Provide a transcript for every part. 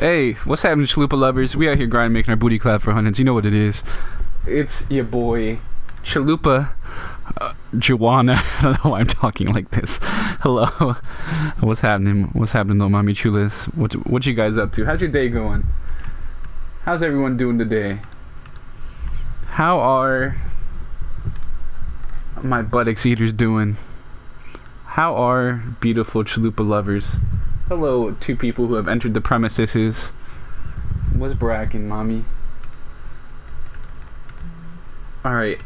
Hey, what's happening, Chalupa lovers? We out here grinding, making our booty clap for hundreds. You know what it is. It's your boy, Chalupa Joanna. I don't know why I'm talking like this. Hello. What's happening? What's happening, though, mommy chulas? What you guys up to? How's your day going? How's everyone doing today? How are my buttocks eaters doing? How are beautiful Chalupa lovers? Hello, two people who have entered the premises. What's bracking, mommy? Alright.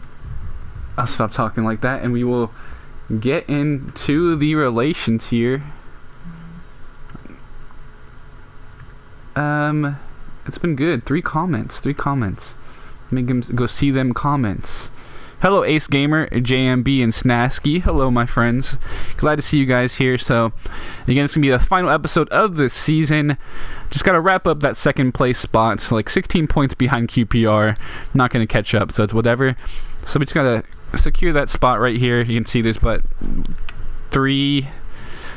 I'll stop talking like that and we will get into the relations here. It's been good. 3 comments. Let me go see them comments. Hello, Ace Gamer, JMB, and Snasky. Hello, my friends. Glad to see you guys here. So, again, it's going to be the final episode of this season. Just got to wrap up that second place spot. So, like 16 points behind QPR. Not going to catch up, so it's whatever. So, we just got to secure that spot right here. You can see there's but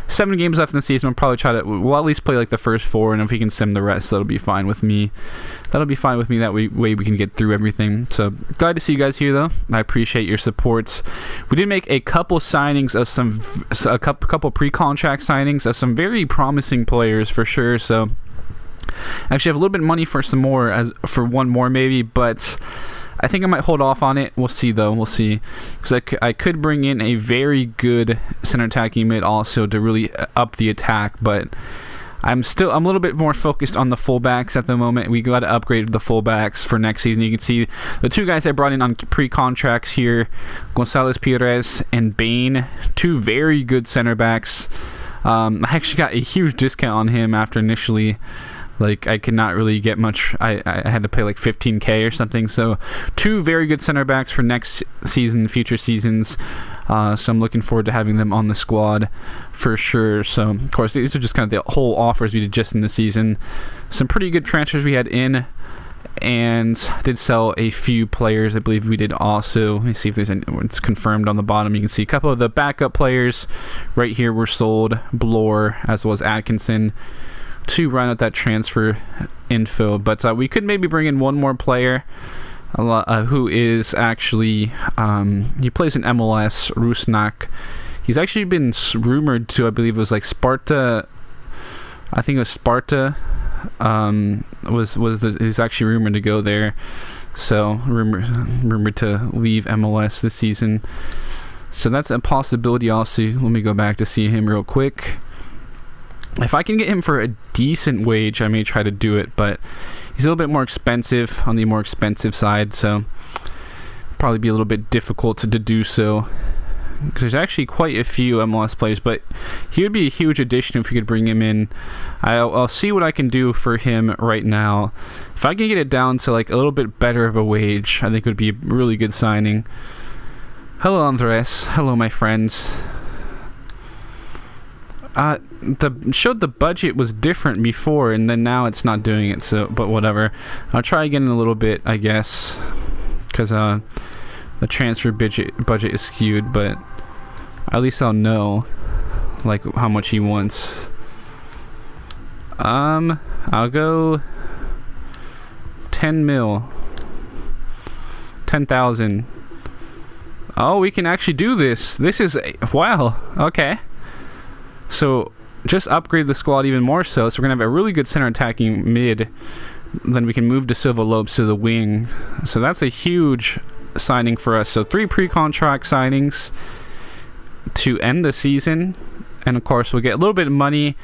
7 games left in the season. We'll probably try to, we'll at least play like the first 4, and if we can sim the rest, that'll be fine with me. That way we can get through everything. So glad to see you guys here, though. I appreciate your supports. We did make a couple signings of a couple pre-contract signings of some very promising players for sure. So actually, I have a little bit of money for some more, for one more maybe, but I think I might hold off on it. We'll see, though. We'll see. Because I could bring in a very good center attacking mid also to really up the attack. But I'm a little bit more focused on the fullbacks at the moment. We got to upgrade the fullbacks for next season. You can see the 2 guys I brought in on pre-contracts here, Gonzalez Pires and Bain. 2 very good center backs. I actually got a huge discount on him after initially. Like, I could not really get much. I had to pay like 15k or something. So 2 very good center backs for next season, future seasons. So I'm looking forward to having them on the squad for sure. So, of course, these are just kind of the whole offers we did just in the season. Some pretty good transfers we had in. And did sell a few players. I believe we did also. Let me see if there's any. It's confirmed on the bottom. You can see a couple of the backup players right here were sold. Bloor, as well as Atkinson, to run out that transfer info. But we could maybe bring in one more player who is actually he plays in MLS, Rusnak. He's actually been rumored to, I believe it was like Sparta. I think it was Sparta he's actually rumored to go there. So rumored to leave MLS this season. So that's a possibility also. Let me go back to see him real quick. If I can get him for a decent wage, I may try to do it, but he's a little bit more expensive, on the more expensive side, so probably be a little bit difficult to do so. Because there's actually quite a few MLS players, but he would be a huge addition if we could bring him in. I'll see what I can do for him right now. If I can get it down to like a little bit better of a wage, I think it would be a really good signing. Hello, Andres. Hello, my friends. Showed the budget was different before, and then now it's not doing it. So, but whatever. I'll try again in a little bit, I guess, because the transfer budget is skewed. But at least I'll know like how much he wants. I'll go 10 mil, 10,000. Oh, we can actually do this. This is wow. Okay. So, just upgrade the squad even more so. So, we're going to have a really good center attacking mid. Then we can move De Silva Lopes to the wing. So, that's a huge signing for us. So, 3 pre-contract signings to end the season. And, of course, we'll get a little bit of money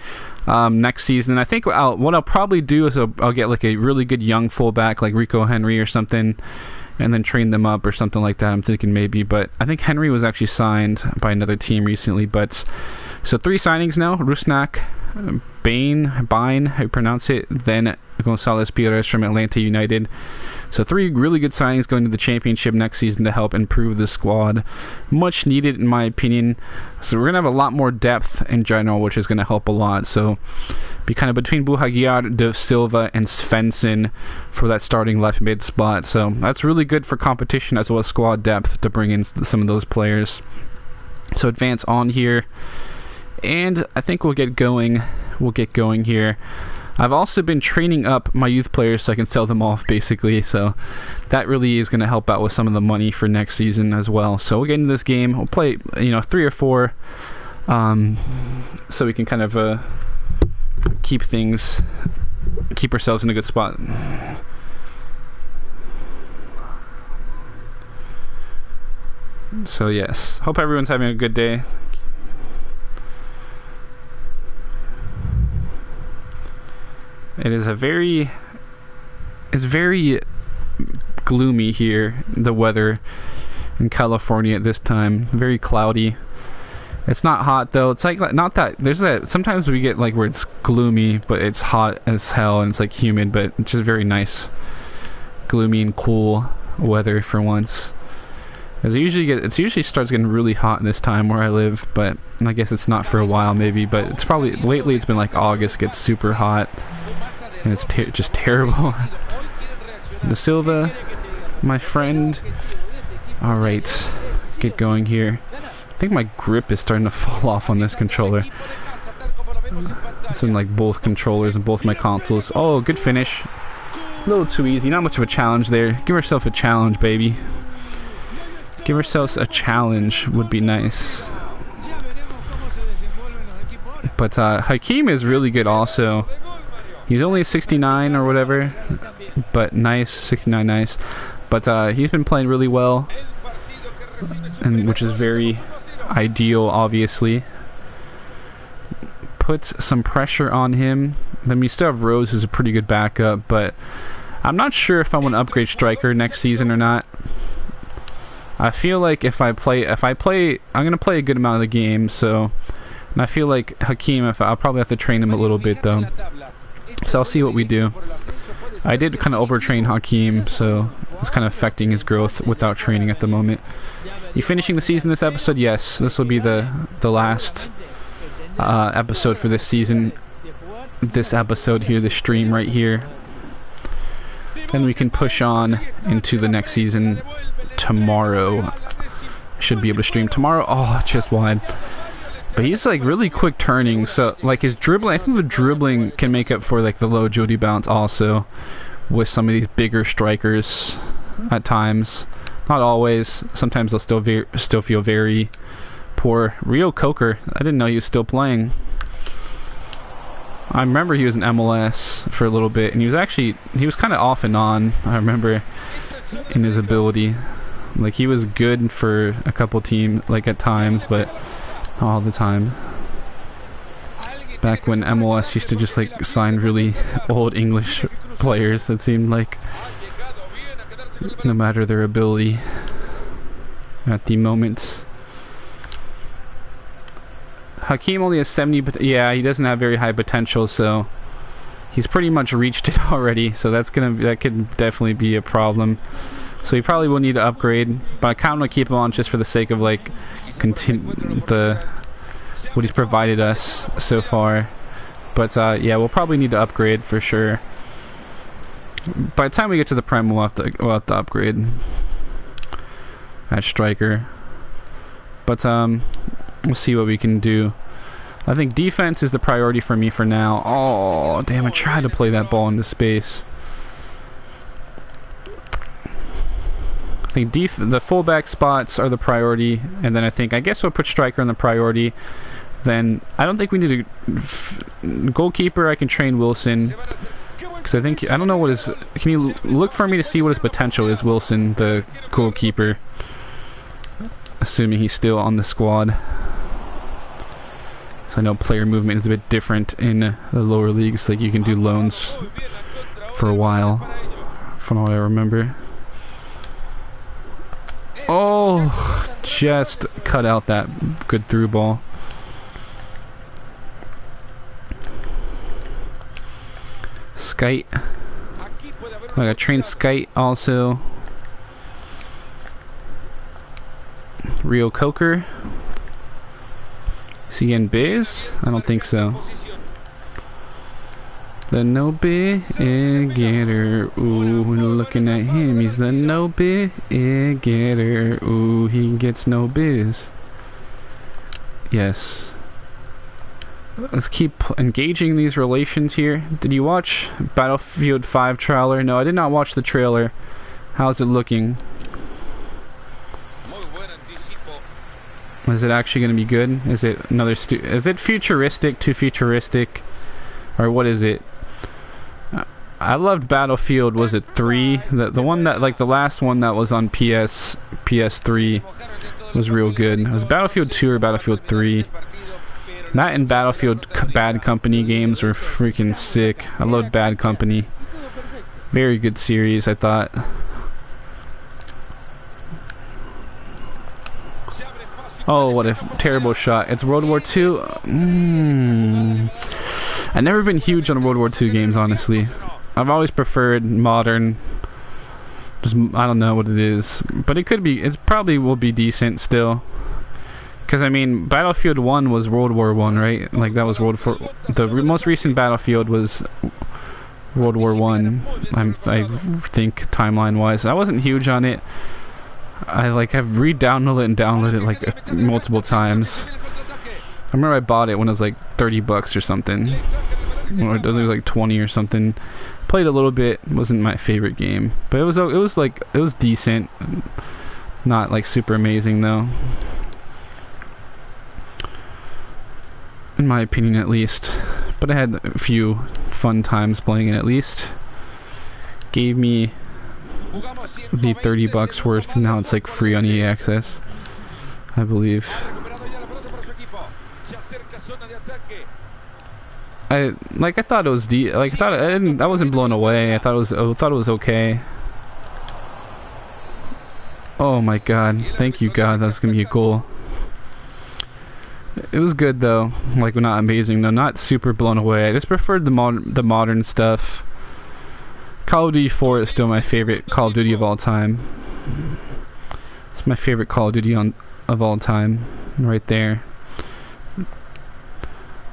next season. And I think what I'll probably do is I'll get like a really good young fullback like Rico Henry or something. And then train them up or something like that. I'm thinking maybe. But I think Henry was actually signed by another team recently. But so 3 signings now. Rusnak, Bain, how you pronounce it. Then Gonzalez Pires from Atlanta United. So 3 really good signings going to the championship next season to help improve the squad. Much needed in my opinion. So we're going to have a lot more depth in general, which is going to help a lot. So be kind of between Buhagiar, De Silva, and Svensson for that starting left mid spot. So that's really good for competition as well as squad depth to bring in some of those players. So advance on here. And I think we'll get going here. I've also been training up my youth players so I can sell them off, basically. So that really is going to help out with some of the money for next season as well. So we'll get into this game. We'll play, 3 or 4, so we can kind of keep ourselves in a good spot. So yes, hope everyone's having a good day. It's very gloomy here, the weather in California at this time. Very cloudy. It's not hot though. It's like not that there's that sometimes we get like where it's gloomy but it's hot as hell and it's like humid, but it's just very nice gloomy and cool weather for once. As it usually starts getting really hot this time where I live, but I guess it's not for a while maybe, but it's probably lately it's been like August gets super hot and it's just terrible. De Silva, my friend. All right, get going here. I think my grip is starting to fall off on this controller. It's in like both controllers and both my consoles. Oh, good finish. A little too easy. Not much of a challenge there. Give ourselves a challenge, baby. Give ourselves a challenge would be nice. But Hakeem is really good also. He's only 69 or whatever. But nice. 69 nice. But he's been playing really well. And which is very ideal, obviously. Put some pressure on him. Then we still have Rose, who's a pretty good backup, but I'm not sure if I want to upgrade striker next season or not. I feel like if I play, I'm gonna play a good amount of the game. So, and I feel like Hakeem, I'll probably have to train him a little bit though. So I'll see what we do. I did kind of overtrain Hakeem, so it's kind of affecting his growth without training at the moment. You finishing the season this episode? Yes, this will be the last episode for this season. This episode here, the stream right here. Then we can push on into the next season tomorrow. Should be able to stream tomorrow. Oh, just wide. But he's like really quick turning, so like his dribbling, I think the dribbling can make up for like the low Jody bounce also with some of these bigger strikers at times. Not always. Sometimes they'll still feel very poor. Rio Coker, I didn't know he was still playing. I remember he was in MLS for a little bit, and he was kind of off and on. I remember in his ability, like he was good for a couple teams, like at times, but not all the time. Back when MLS used to just like sign really old English players, that seemed like, no matter their ability at the moment. Hakeem only has 70, but yeah, he doesn't have very high potential, so he's pretty much reached it already. So that could definitely be a problem. So he probably will need to upgrade, but I kind of want to keep him on just for the sake of like what he's provided us so far. But yeah, we'll probably need to upgrade for sure. By the time we get to the Prem, we'll have to upgrade at striker. But we'll see what we can do. I think defense is the priority for me for now. Oh, damn, I tried to play that ball into space. I think the fullback spots are the priority, and then I guess we'll put striker on the priority. Then I don't think we need a goalkeeper. I can train Wilson, because I don't know what his. Can you look for me to see what his potential is, Wilson, the goalkeeper? Assuming he's still on the squad. So I know player movement is a bit different in the lower leagues. Like you can do loans for a while, from what I remember. Oh, just cut out that good through ball. Skite. I gotta train Skite also. Rio Coker. Is he in biz? I don't think so. The no big getter. Ooh, looking at him, he's the no big getter. Ooh, he gets no biz. Yes. Let's keep engaging these relations here. Did you watch Battlefield 5 trailer? No, I did not watch the trailer. How's it looking? Is it actually going to be good? Is it another is it futuristic, too futuristic? Or what is it? I loved Battlefield, was it 3? The one that, like the last one that was on PS3 was real good. It was Battlefield 2 or Battlefield 3. That and Battlefield Bad Company games were freaking sick. I loved Bad Company. Very good series, I thought. Oh, what a terrible shot. It's World War II. I've never been huge on World War II games, honestly. I've always preferred modern. Just, I don't know what it is. But it could be, it probably will be decent still. Because, I mean, Battlefield 1 was World War 1, right? Like, that was World War... The most recent Battlefield was World War 1, I think, timeline-wise. I wasn't huge on it. I like have re-downloaded and downloaded it like multiple times. I remember I bought it when it was like $30 or something, or it was like 20 or something. Played a little bit. Wasn't my favorite game, but it was decent. Not like super amazing though, in my opinion at least. But I had a few fun times playing it at least. Gave me the $30 worth, and now it's like free on EA Access, I believe. I thought it was I wasn't blown away. I thought it was okay. Oh my god, thank you God, that's gonna be a goal. It was good though, like not amazing though, not super blown away. I just preferred the modern stuff. Call of Duty 4 is still my favorite Call of Duty of all time. It's my favorite Call of Duty of all time, right there.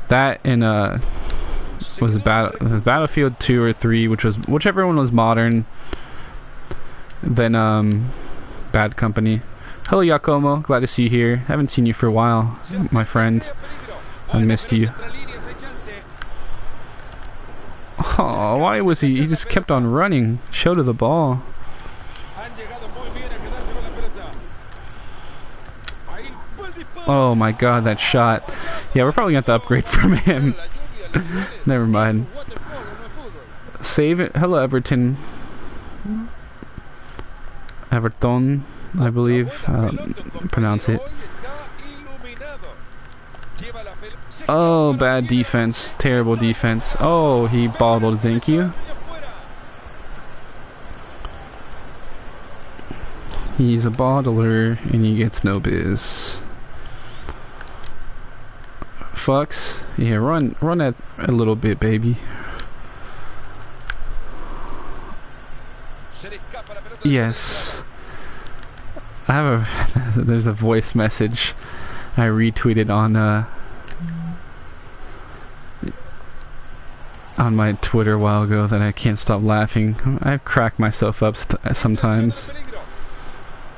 That and was Battlefield 2 or 3, whichever one was modern. Then Bad Company. Hello Yakomo, glad to see you here. Haven't seen you for a while, my friend. I missed you. Oh, why was he just kept on running? Show to the ball. Oh my god, that shot. Yeah, we're probably gonna have to upgrade from him. Never mind. Save it. Hello Everton. Everton, I believe. Pronounce it. Oh, bad defense. Terrible defense. Oh, he bobbled. Thank you. He's a bottler, and he gets no biz. Fucks. Yeah, run that a little bit, baby. Yes. I have there's a voice message I retweeted on my Twitter a while ago that I can't stop laughing. I crack myself up sometimes.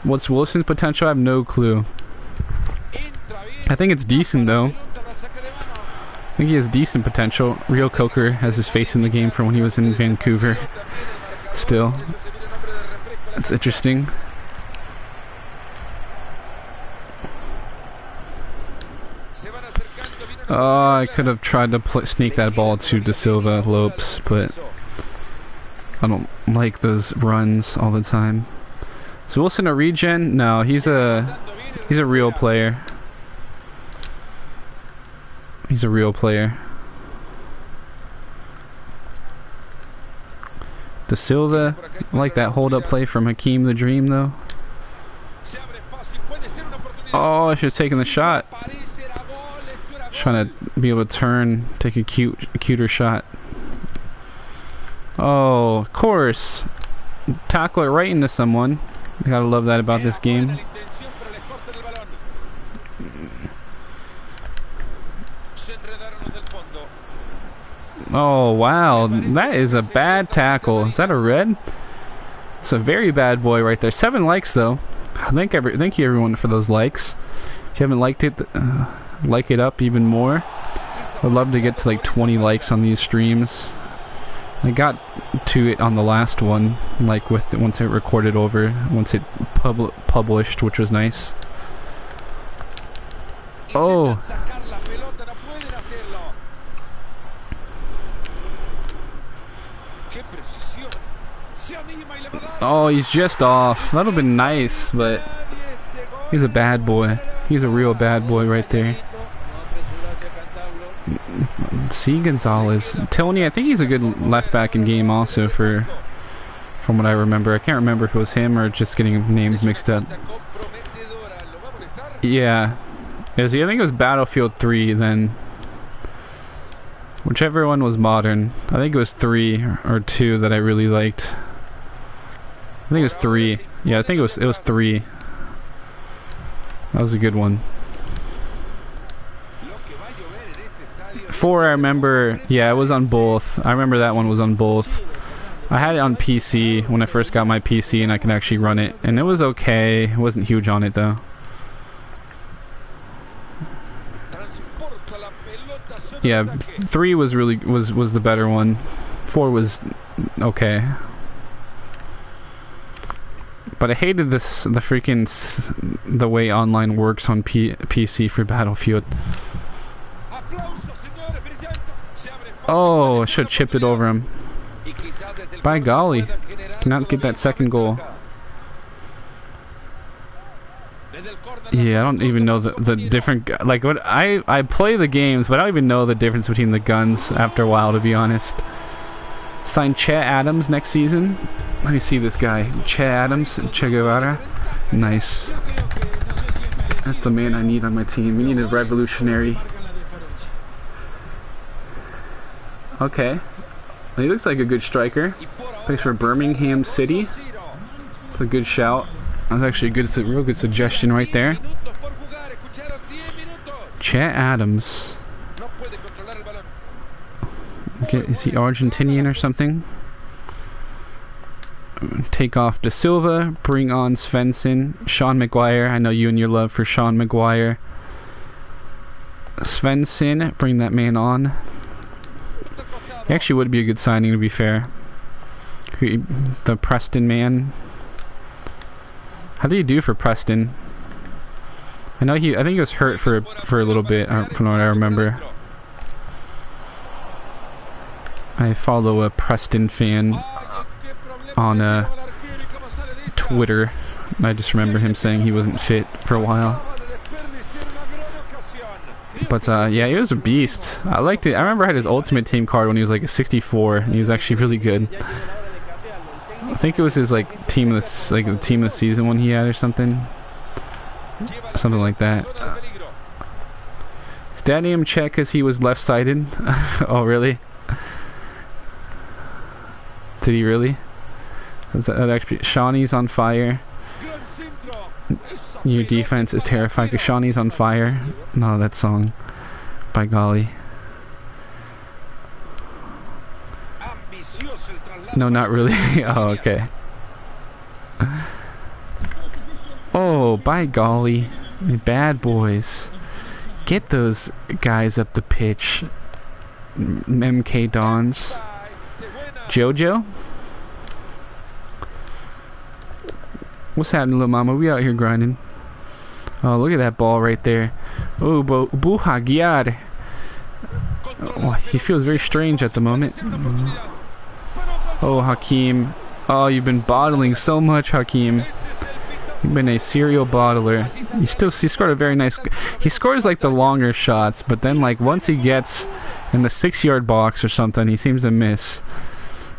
What's Wilson's potential? I have no clue. I think it's decent though. I think he has decent potential. Real Coker has his face in the game from when he was in Vancouver. Still. That's interesting. Oh, I could have tried to sneak that ball to De Silva Lopes, but I don't like those runs all the time. Is Wilson a regen? No, he's a real player. He's a real player. De Silva, I like that hold-up play from Hakeem the Dream, though. Oh, I should have taken the shot. Trying to be able to turn, take a cuter shot. Oh, of course. Tackle it right into someone. I gotta love that about this game. Oh wow, that is a bad tackle. Is that a red? It's a very bad boy right there. 7 likes though. Thank you everyone for those likes. If you haven't liked it, like it up even more. I'd love to get to like 20 likes on these streams. I got to it on the last one, like once it recorded over, once it published, which was nice. Oh. Oh, he's just off. That would have been nice, but he's a bad boy. He's a real bad boy right there. C. Gonzalez. Tony, I think he's a good left back in game also from what I remember. I can't remember if it was him or just getting names mixed up. Yeah. I think it was Battlefield 3 then. Whichever one was modern. I think it was 3 or 2 that I really liked. I think it was 3. Yeah, I think it was 3. That was a good one. 4 I remember, yeah, it was on both. I remember that one was on both. I had it on PC when I first got my PC and I could actually run it. And it was okay. It wasn't huge on it though. Yeah, 3 was really was the better one. 4 was okay. But I hated the way online works on PC for Battlefield. Oh, I should have chipped it over him. By golly, cannot get that second goal. Yeah, I don't even know the different, like, what I play the games, but I don't even know the difference between the guns after a while, to be honest. Sign Chet Adams next season. Let me see this guy. Chet Adams, Che Guevara. Nice. That's the man I need on my team. We need a revolutionary. Okay. He looks like a good striker. Plays for Birmingham City. It's a good shout. That's actually a real good suggestion right there. Chet Adams. Okay, is he Argentinian or something? Take off De Silva. Bring on Svensson. Sean Maguire. I know you and your love for Sean Maguire. Svensson. Bring that man on. He actually would be a good signing, to be fair. The Preston man. How did he do for Preston? I think he was hurt for a little bit, from what I remember. I follow a Preston fan on Twitter. I just remember him saying he wasn't fit for a while. But yeah, he was a beast. I liked it. I remember I had his Ultimate Team card when he was like a 64, and he was actually really good. I think it was his like team of the season one he had or something like that. His dad named him Chet because he was left-sided. Oh really? Did he really? That actually, Shawnee's on fire. Your defense is terrifying because Shawnee's on fire. No, that song. By golly. No, not really. Oh, okay. Oh, by golly. Bad boys. Get those guys up the pitch. MK Dons. Jojo? What's happening, little mama? We out here grinding. Oh, look at that ball right there. Oh, Buhagiar. Oh, he feels very strange at the moment. Oh, Hakeem. Oh, you've been bottling so much, Hakeem. You've been a serial bottler. He scored a very nice... He scores like the longer shots, but then like once he gets in the 6-yard box or something, he seems to miss.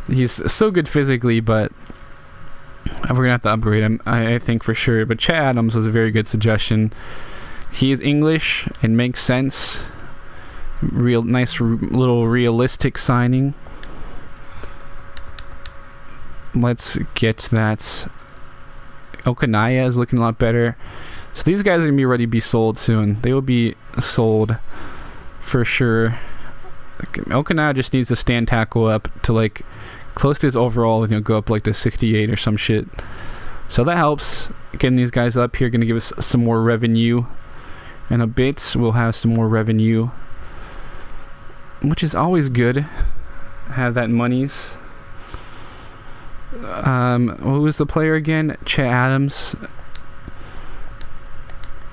He's so good physically, but we're gonna have to upgrade him, I think, for sure. But Chet Adams was a very good suggestion. He is English. It makes sense. Nice little realistic signing. Let's get that. Okanaya is looking a lot better. So these guys are gonna be ready to be sold soon. They will be sold for sure. Okanaya just needs to stand tackle up to like close to his overall, and he'll go up like to 68 or some shit. So that helps. Getting these guys up here gonna give us some more revenue. In a bit we'll have some more revenue. which is always good. Have that monies. Who was the player again? Che Adams.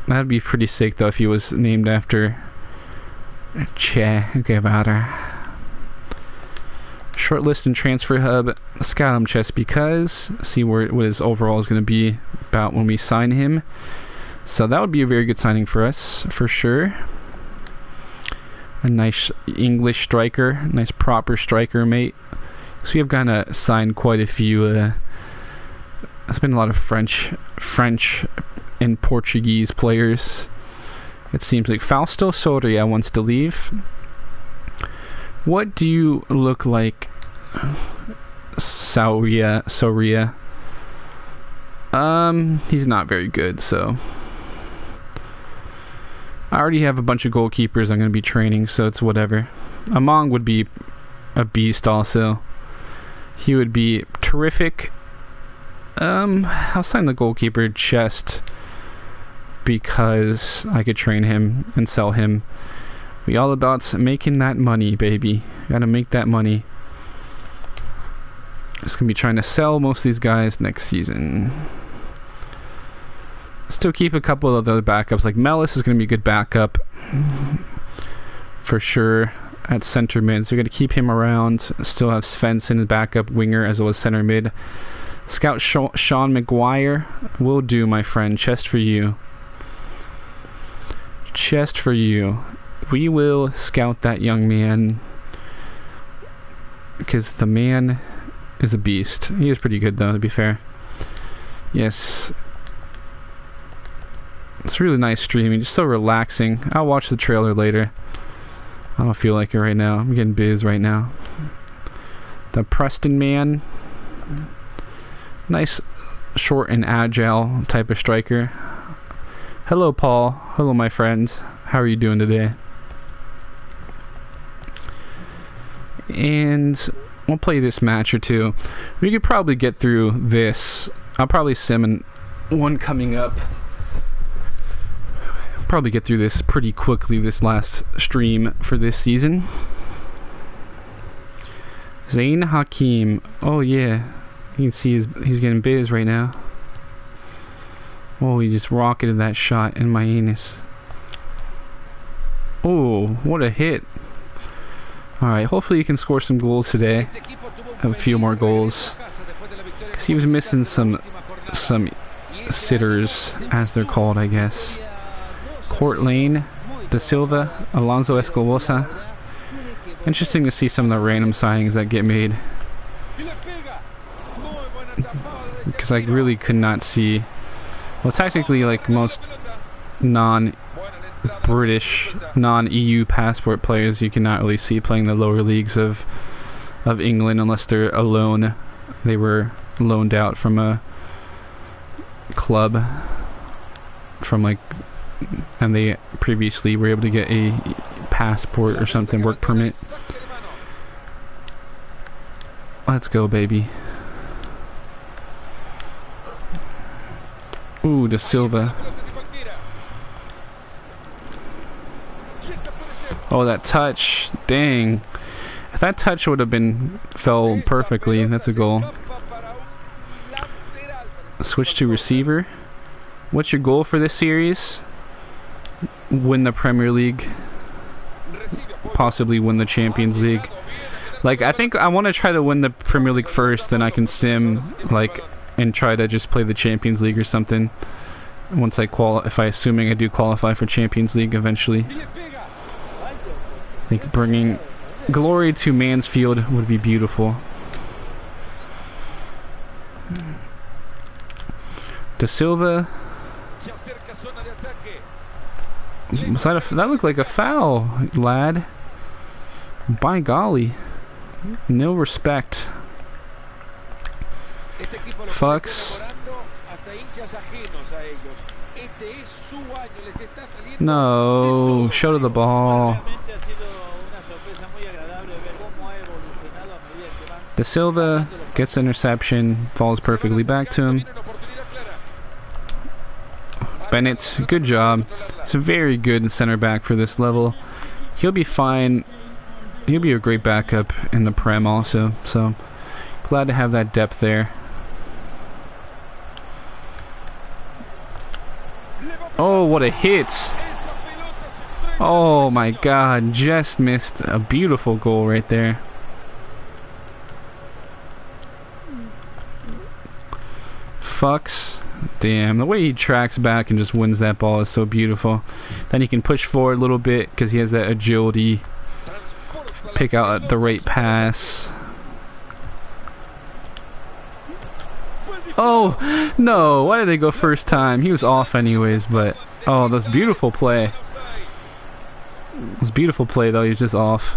That'd be pretty sick though if he was named after Che Guevara. Shortlist and transfer hub. Scout him just because. See what his overall is going to be about when we sign him. So that would be a very good signing for us, for sure. A nice English striker. Nice proper striker, mate. So we have kind of signed quite a few. There's been a lot of French and Portuguese players. It seems like Fausto Soria wants to leave. What do you look like, Soria? He's not very good, so I already have a bunch of goalkeepers I'm going to be training, so it's whatever. Among would be a beast also. He would be terrific. I'll sign the goalkeeper just because I could train him and sell him. We all about making that money, baby. Gotta make that money. Just gonna be trying to sell most of these guys next season. Still keep a couple of other backups. Like Mellis is gonna be a good backup for sure at center mid. So we're gonna keep him around. Still have Svensson, backup winger, as well as center mid. Scout Sean McGuire will do, my friend. Chest for you. Chest for you. We will scout that young man because the man is a beast. He is pretty good though, to be fair. Yes. It's really nice streaming, just so relaxing. I'll watch the trailer later. I don't feel like it right now. I'm getting biz right now. The Preston man. Nice, short and agile type of striker. Hello, Paul. Hello, my friends. How are you doing today? And we'll play this match or two. We could probably get through this. I'll probably sim one coming up. Probably get through this pretty quickly, this last stream for this season. Zain Hakim. Oh yeah, you can see he's getting biz right now. Oh, he just rocketed that shot in my anus. Oh, what a hit. Alright, hopefully he can score some goals today. Have a few more goals. Because he was missing some sitters, as they're called, I guess. Court Lane, De Silva, Alonso Escobosa. Interesting to see some of the random signings that get made. Because I really could not see... Well, technically, like most non-British, non-EU passport players, you cannot really see playing the lower leagues of England unless they're a loan. They were loaned out from a club from like, and they previously were able to get a passport or something, work permit. Let's go, baby. Ooh, De Silva. Oh, that touch. Dang. If that touch would have fell perfectly, that's a goal. Switch to receiver. What's your goal for this series? Win the Premier League. Possibly win the Champions League. Like, I think I want to try to win the Premier League first, then I can sim, like, and try to just play the Champions League or something. Once I assuming I do qualify for Champions League eventually. I think bringing glory to Mansfield would be beautiful. De Silva. That looked like a foul, lad. By golly. No respect. Fucks. No, show to the ball. De Silva gets interception, falls perfectly back to him. Bennett, good job. He's a very good center back for this level. He'll be fine he'll be a great backup in the Prem also. So glad to have that depth there. Oh, what a hit! Oh my God, just missed a beautiful goal right there. Fucks. Damn, the way he tracks back and just wins that ball is so beautiful. Then he can push forward a little bit because he has that agility. Pick out the right pass. Oh, no. Why did they go first time? He was off anyways, but... Oh, that's beautiful play. It was beautiful play, though. He was just off.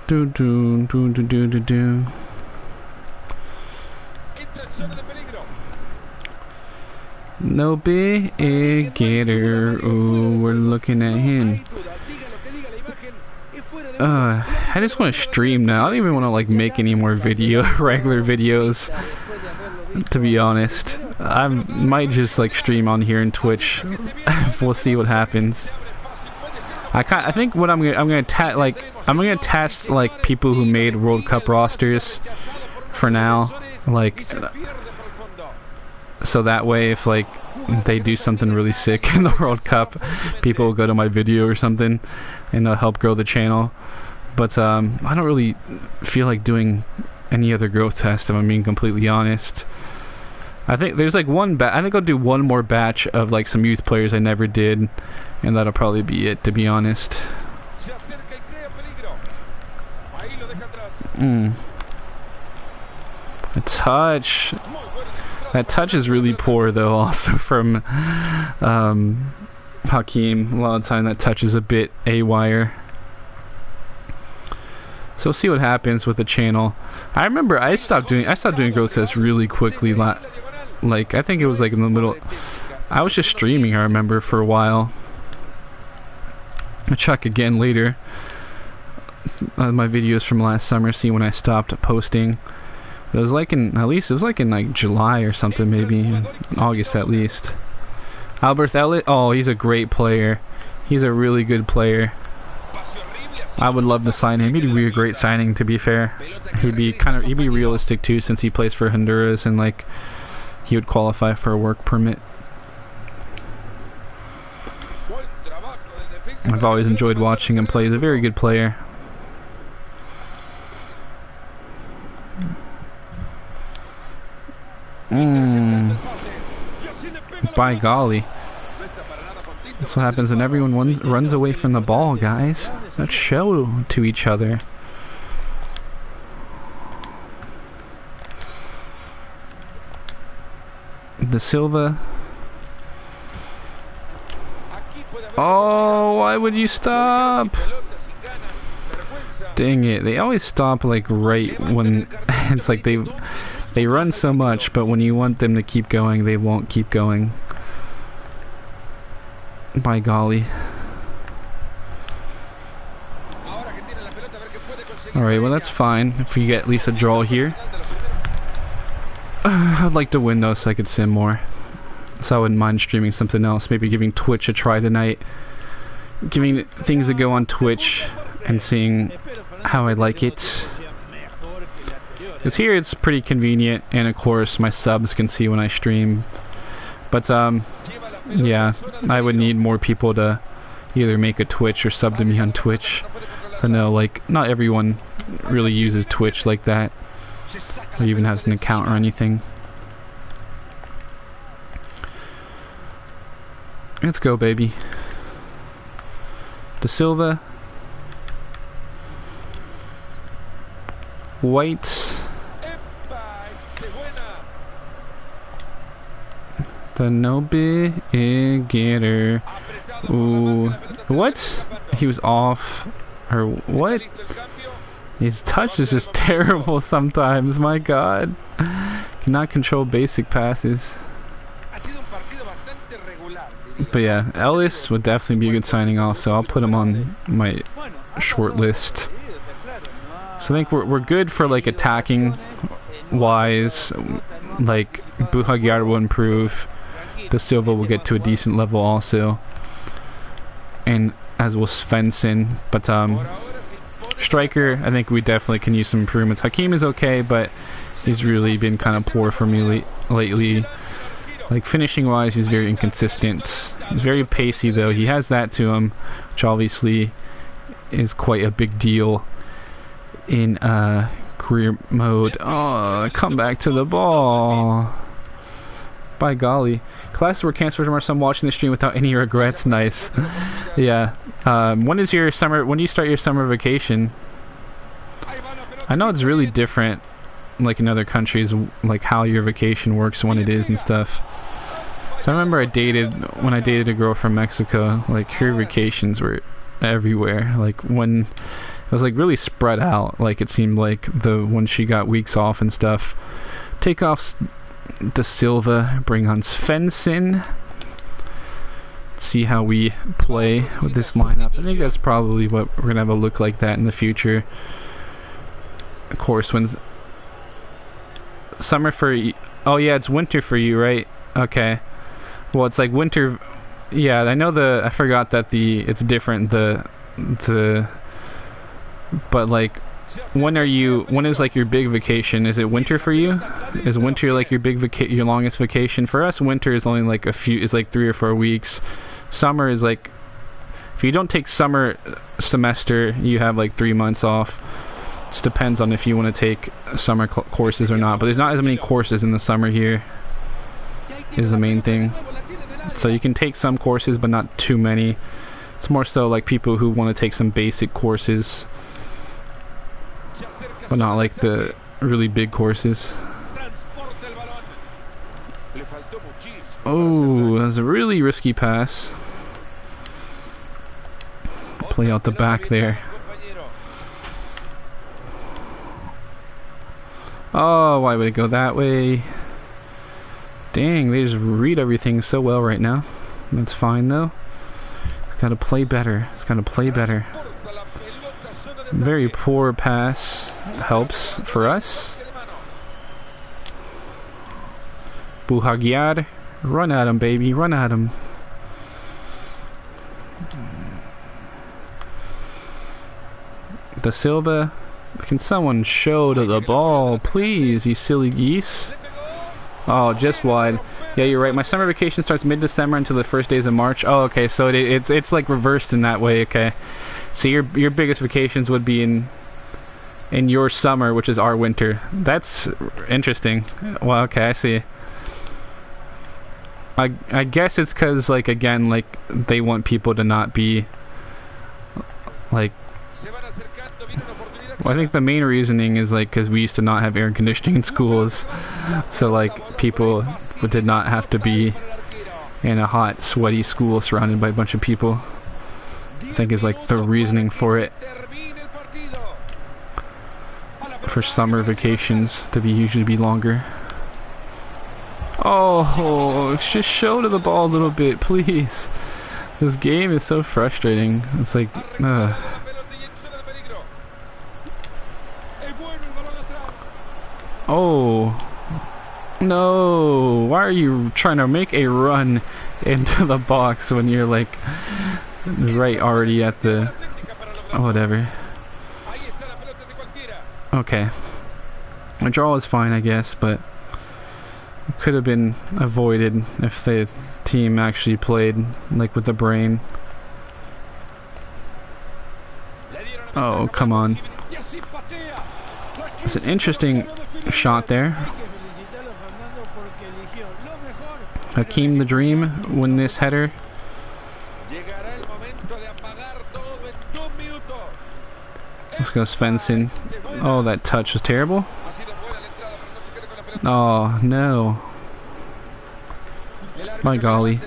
Do do do do do do do. No big getter. Ooh, we're looking at him. I just want to stream now. I don't even want to like make any more regular videos. To be honest, I might just like stream on here in Twitch. We'll see what happens. I think what I'm gonna test like people who made World Cup rosters for now, like so that way if like they do something really sick in the World Cup, people will go to my video or something and help grow the channel. But I don't really feel like doing any other growth test if I'm being completely honest. I think there's like I think I'll do one more batch of like some youth players I never did, and that'll probably be it, to be honest. A touch. That touch is really poor though, also from Hakeem. A lot of the time that touch is a bit A-wire. So we'll see what happens with the channel. I remember I stopped doing growth tests really quickly. Like I think it was like in the middle. I was just streaming, I remember, for a while. I'll check again later. My videos from last summer, see when I stopped posting. It was like in like July or something, maybe in August at least. Albert Elliott, oh, he's a great player. He's a really good player. I would love to sign him. He'd be a great signing, to be fair. He'd be realistic too, since he plays for Honduras and like he would qualify for a work permit. I've always enjoyed watching him play. He's a very good player. By golly. That's what happens when everyone runs away from the ball, guys. Let's show to each other. De Silva. Oh, why would you stop? Dang it. They always stop like right when it's like they run so much, but when you want them to keep going, they won't keep going. By golly. Alright, well that's fine. If we get at least a draw here. I'd like to win though so I could sim more. So I wouldn't mind streaming something else. Maybe giving Twitch a try tonight. Giving things a go on Twitch and seeing how I like it. Because here it's pretty convenient, and of course my subs can see when I stream. But yeah, I would need more people to either make a Twitch or sub to me on Twitch. So no, like not everyone really uses Twitch like that, or even has an account or anything. Let's go, baby. De Silva. White. The no big getter. Ooh. What? He was off. Or what? His touch is just terrible sometimes, my god. Cannot control basic passes. But yeah, Ellis would definitely be a good signing also. I'll put him on my short list. So I think we're good for like attacking wise. Like Buhagiar will improve. De Silva will get to a decent level also. and as will Svensson. But striker, I think we definitely can use some improvements. Hakim is okay, but he's really been kind of poor for me lately. Like finishing wise, he's very inconsistent. He's very pacey though. He has that to him, which obviously is quite a big deal in career mode. Oh, come back to the ball. By golly. Classes were canceled from our son watching the stream without any regrets. Nice. Yeah. When is your summer, when do you start your summer vacation? I know it's really different like in other countries, like how your vacation works, when it is and stuff. So I remember when I dated a girl from Mexico, like her vacations were everywhere. Like when it was like really spread out, like it seemed like when she got weeks off and stuff. Take off Da Silva, bring on Svensson. See how we play with this lineup. I think that's probably what we're gonna have a look like that in the future. Of course, when summer for oh yeah, it's winter for you, right? Okay. Well, it's like winter. Yeah, I know I forgot that it's different. But like, when is like your big vacation? Is it winter for you? Is winter like your your longest vacation? For us, winter is only like it's like 3 or 4 weeks. Summer is like, if you don't take summer semester, you have like 3 months off. Just depends on if you want to take summer courses or not. But there's not as many courses in the summer here, is the main thing. So you can take some courses, but not too many. It's more so like people who want to take some basic courses, but not like the really big courses. Oh, that was a really risky pass. Play out the back there. Oh, why would it go that way? Dang, they just read everything so well right now. That's fine though. It's gotta play better. It's gotta play better. Very poor pass. Helps for us. Buhagiar. Run at him, baby. Run at him. Da Silva. Can someone show to the ball, please, you silly geese? Oh, just wide. Yeah, you're right. My summer vacation starts mid-December until the first days of March. Oh, okay. So it's like reversed in that way. Okay. So your biggest vacations would be in your summer, which is our winter. That's interesting. Well, okay, I see. I guess it's because, like, again, like, they want people to not be, like, well, I think the main reasoning is, like, because we used to not have air conditioning in schools. So, like, people did not have to be in a hot, sweaty school surrounded by a bunch of people. I think is, like, the reasoning for it. For summer vacations to usually be longer. Oh, just show to the ball a little bit, please. This game is so frustrating. It's like, oh. No. Why are you trying to make a run into the box when you're like right already at the whatever. Okay. A draw is fine, I guess, but it could have been avoided if the team actually played like with the brain. Oh, come on. It's an interesting shot there. Hakim the Dream win this header. Let's go Svensson. Oh, that touch was terrible. Oh, no. My golly.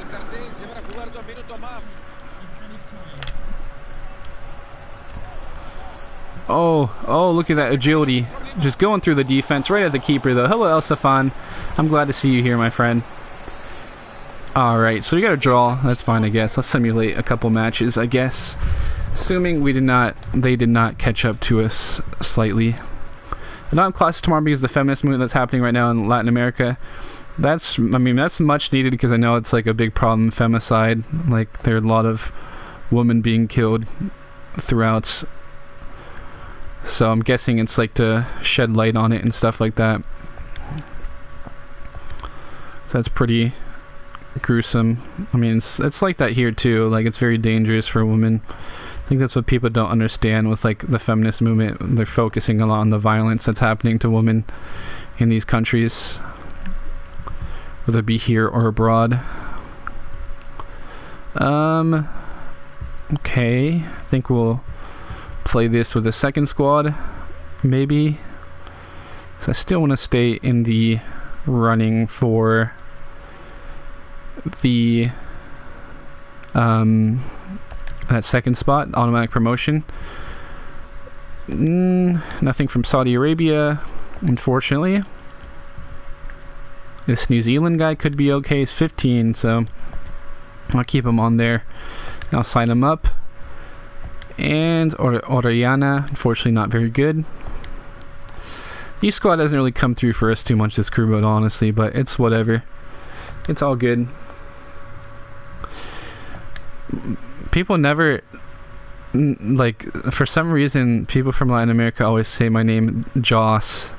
Oh, look at that agility. Just going through the defense, right at the keeper, though. Hello, El Stefan. I'm glad to see you here, my friend. Alright, so we got a draw. That's fine, I guess. Let's simulate a couple matches, I guess. Assuming they did not catch up to us slightly. I'm not in classes tomorrow because of the feminist movement that's happening right now in Latin America. That's much needed because I know it's like a big problem, femicide. Like, there are a lot of women being killed throughout. So I'm guessing it's like to shed light on it and stuff like that. So that's pretty gruesome. I mean, it's like that here too. Like, it's very dangerous for women. I think that's what people don't understand with like the feminist movement. They're focusing a lot on the violence that's happening to women in these countries, whether it be here or abroad. Okay, I think we'll play this with the second squad, maybe. So I still want to stay in the running for the that second spot, automatic promotion. Nothing from Saudi Arabia, unfortunately. This New Zealand guy could be okay. He's 15, so I'll keep him on there. I'll sign him up. And Orellana, unfortunately not very good. Youth squad doesn't really come through for us too much this crew mode, honestly, but it's whatever. It's all good. People never, like, for some reason, people from Latin America always say my name Joss.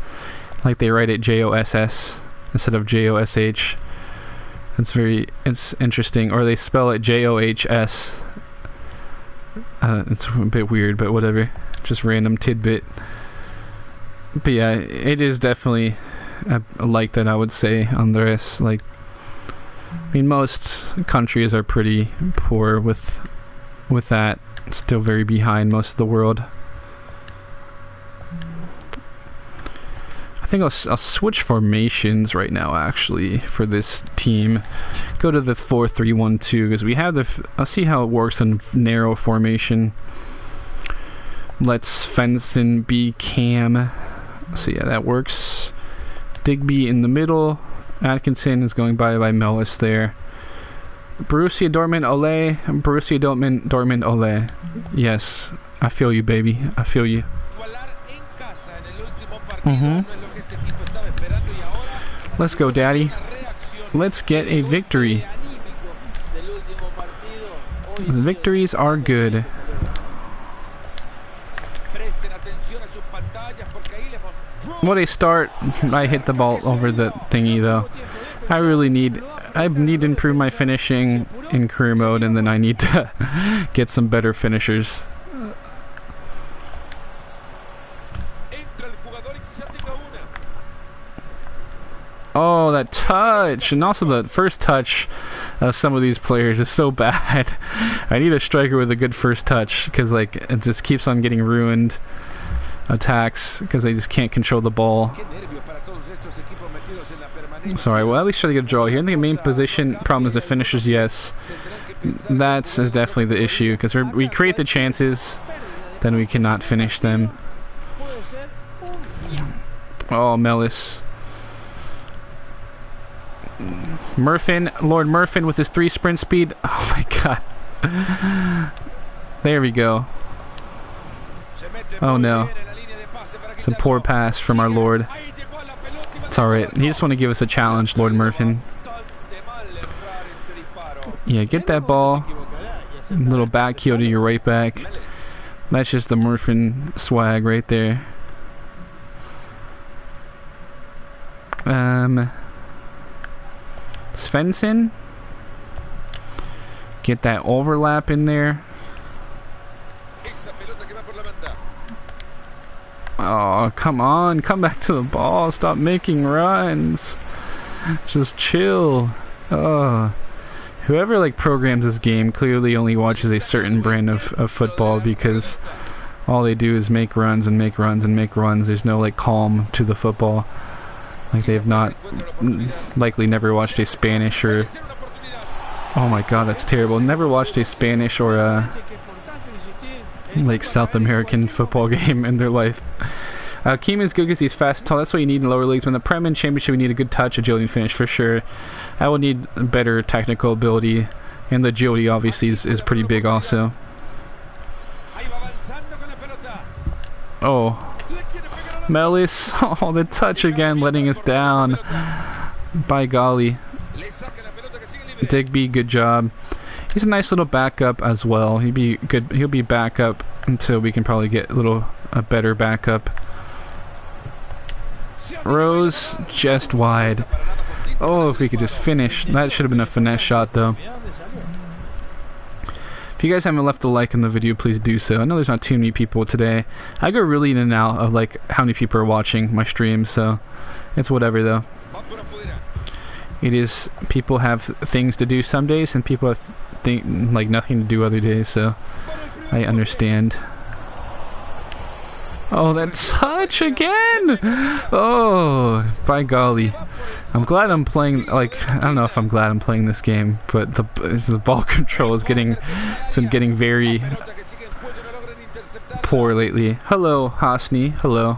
Like, they write it Joss instead of Josh. It's interesting. Or they spell it Johs. It's a bit weird, but whatever. Just random tidbit. But yeah, it is definitely a like that, I would say, Andres. Like, I mean, most countries are pretty poor with that. Still very behind most of the world. I think I'll switch formations right now, actually, for this team. Go to the 4-3-1-2, because we have I'll see how it works in narrow formation. Let's Svensson be Cam. So yeah, that works. Digby in the middle. Atkinson is going by Mellis there. Borussia Dortmund, ole. Borussia Dortmund, ole. Yes, I feel you, baby. I feel you. Let's go, daddy. Let's get a victory. Victories are good. What a start. I hit the ball over the thingy, though. I need to improve my finishing in career mode, and then I need to get some better finishers. Oh, that touch! And also the first touch of some of these players is so bad. I need a striker with a good first touch, because like it just keeps on getting ruined. Attacks, because they just can't control the ball. Sorry, well, at least try to get a draw here. I think the main position problem is the finishers, yes. That's is definitely the issue, because we create the chances, then we cannot finish them. Oh, Mellis. Lord Murphin with his 3 sprint speed. Oh my god. There we go. Oh no. It's a poor pass from our Lord. It's alright. He just want to give us a challenge, Lord Murphin. Yeah, get that ball. A little back heel to your right back. That's just the Murphin swag right there. Svensson. Get that overlap in there. Oh, come on. Come back to the ball. Stop making runs. Just chill. Oh. Whoever like programs this game clearly only watches a certain brand of football, because all they do is make runs and make runs and make runs. There's no like calm to the football. Like they've not likely never watched a Spanish or... Oh my god, that's terrible. Never watched a Spanish or a like South American football game in their life. Keem is good because he's fast and tall. That's what you need in lower leagues. When the Prem and Championship, we need a good touch, agility, and finish for sure. I will need better technical ability, and the agility obviously is pretty big also. Oh, Mellis! Oh, the touch again, letting us down. By golly. Digby, good job. He's a nice little backup as well. He'd be good. He'll be backup until we can probably get a better backup. Rose just wide. Oh, if we could just finish. That should have been a finesse shot though. If you guys haven't left a like in the video, please do so. I know there's not too many people today. I go really in and out of like how many people are watching my streams, so it's whatever though. It is, people have things to do some days and people have like nothing to do other days, so I understand. Oh, that touch again! Oh, by golly. I'm glad I'm playing, like, I don't know if I'm glad I'm playing this game, but the ball control is been getting very poor lately. Hello, Hasni. Hello.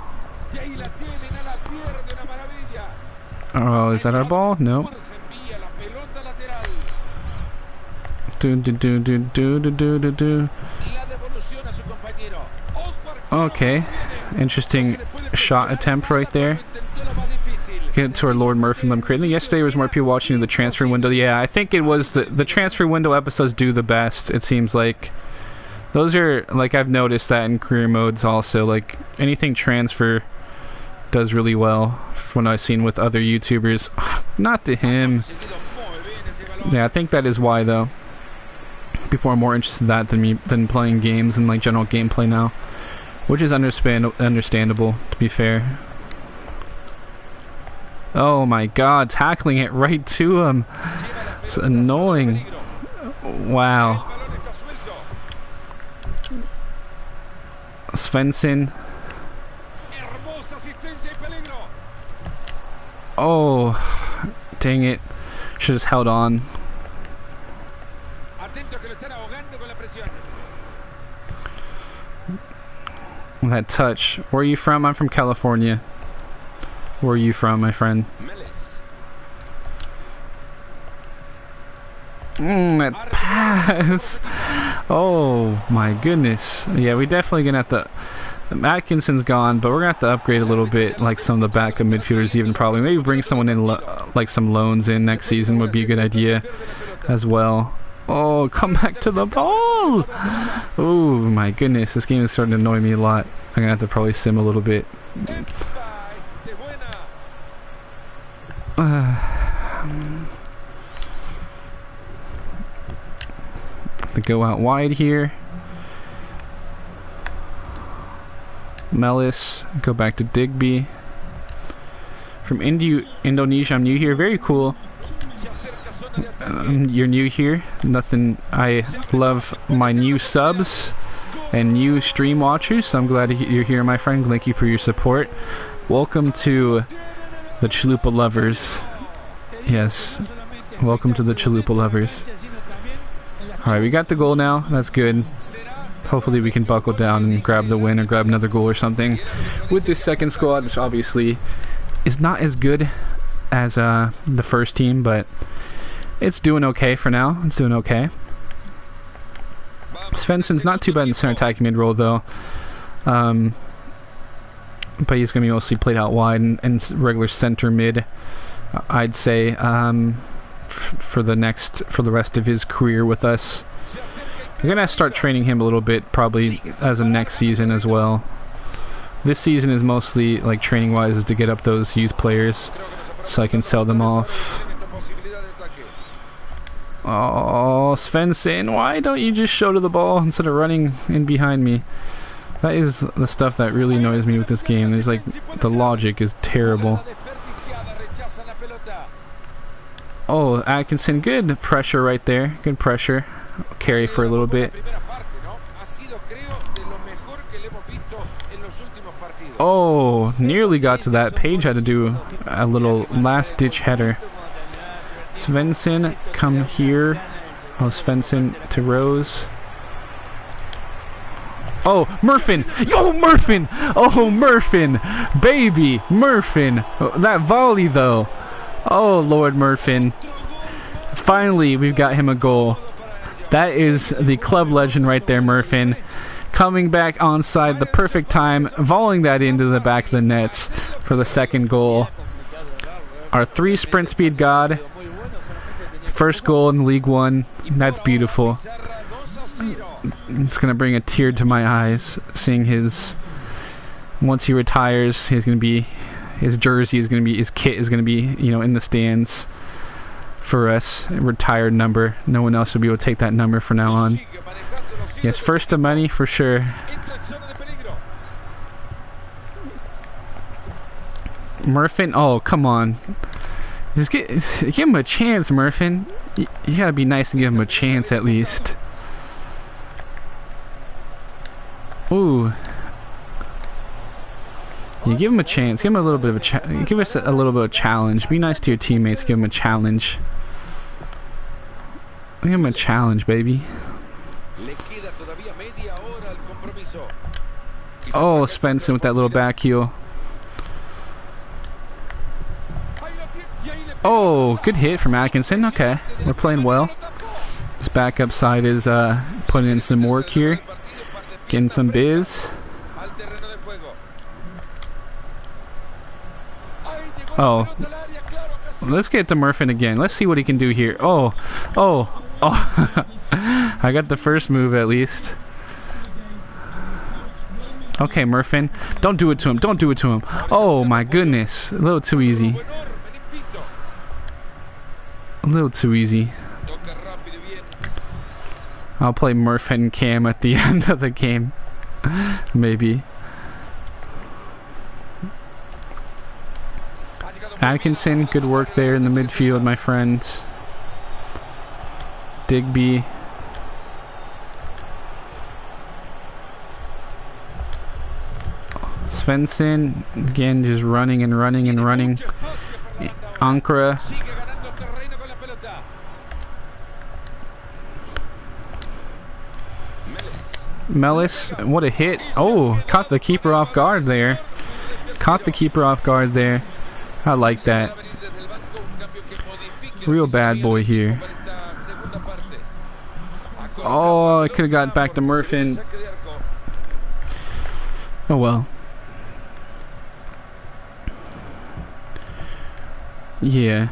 Oh, is that our ball? No. Okay, interesting shot attempt right there. Get to our Lord Murphy Lim Creighton. Yesterday there was more people watching the transfer window. Yeah, I think it was the transfer window episodes do the best, it seems like. Those are, like, I've noticed that in career modes also, like anything transfer does really well from what I've seen with other YouTubers. Not to him. Yeah, I think that is why though. People are more interested in that than playing games and like general gameplay now, which is understandable, to be fair. Oh my god, tackling it right to him. It's annoying. Wow. Svensson. Oh, dang it. Should have held on. That touch. Where are you from? I'm from California. Where are you from, my friend? That pass. Oh my goodness. Yeah, we definitely gonna have to. Atkinson's gone, but we're gonna have to upgrade a little bit, like some of the backup midfielders even probably. Maybe bring someone in, like some loans in next season would be a good idea as well. Oh, come back to the ball! Oh my goodness, this game is starting to annoy me a lot. I'm gonna have to probably sim a little bit. To go out wide here. Melis, go back to Digby. From Indonesia, I'm new here. Very cool. You're new here. Nothing. I love my new subs and new stream watchers, so I'm glad you're here, my friend. Thank you for your support. Welcome to the Chalupa lovers. Yes, welcome to the Chalupa lovers. Alright, we got the goal now. That's good. Hopefully we can buckle down and grab the win or grab another goal or something with this second squad, which obviously is not as good as the first team, but it's doing okay for now. It's doing okay. Svensson's not too bad in the center attacking mid role though, but he's going to be mostly played out wide and regular center mid, I'd say, for the rest of his career with us. We're gonna start training him a little bit probably as a next season as well. This season is mostly like training wise is to get up those youth players so I can sell them off. Oh, Svensson, why don't you just show to the ball instead of running in behind me? That is the stuff that really annoys me with this game. There's like, the logic is terrible. Oh, Atkinson, good pressure right there. Good pressure. Carry for a little bit. Oh, nearly got to that. Page had to do a little last-ditch header. Svensson, come here. Oh, Svensson to Rose. Oh, Murfin! Yo, Murfin! Oh, Murfin! Baby, Murfin! Oh, that volley, though. Oh, Lord Murfin. Finally, we've got him a goal. That is the club legend right there, Murfin. Coming back onside, the perfect time, volleying that into the back of the nets for the second goal. Our 3 sprint speed god, First goal in League One. That's beautiful. It's gonna bring a tear to my eyes seeing his. Once he retires, he's gonna be. His jersey is gonna be. His kit is gonna be. You know, in the stands for us. A retired number. No one else will be able to take that number from now on. Yes, first of many for sure. Murphin, oh come on, just give him a chance, Murphin. You gotta be nice and give him a chance at least. Ooh, you give him a chance. Give him a little bit of give us a little bit of challenge. Be nice to your teammates. Give him a challenge. Give him a challenge, baby. Oh, Svensson with that little back heel. Oh, good hit from Atkinson. Okay, we're playing well. This backup side is putting in some work here, getting some biz. Oh, let's get to Murphin again. Let's see what he can do here. Oh. I got the first move at least. Okay, Murphin, don't do it to him. Don't do it to him. Oh my goodness, a little too easy. A little too easy. I'll play Murphin and Cam at the end of the game. Maybe. Atkinson, good work there in the midfield, my friends. Digby. Svensson, again, just running and running and running. Ankara. Mellis, what a hit. Oh, caught the keeper off guard there. Caught the keeper off guard there. I like that. Real bad boy here. Oh, I could have got back to Murphin. Oh well. Yeah,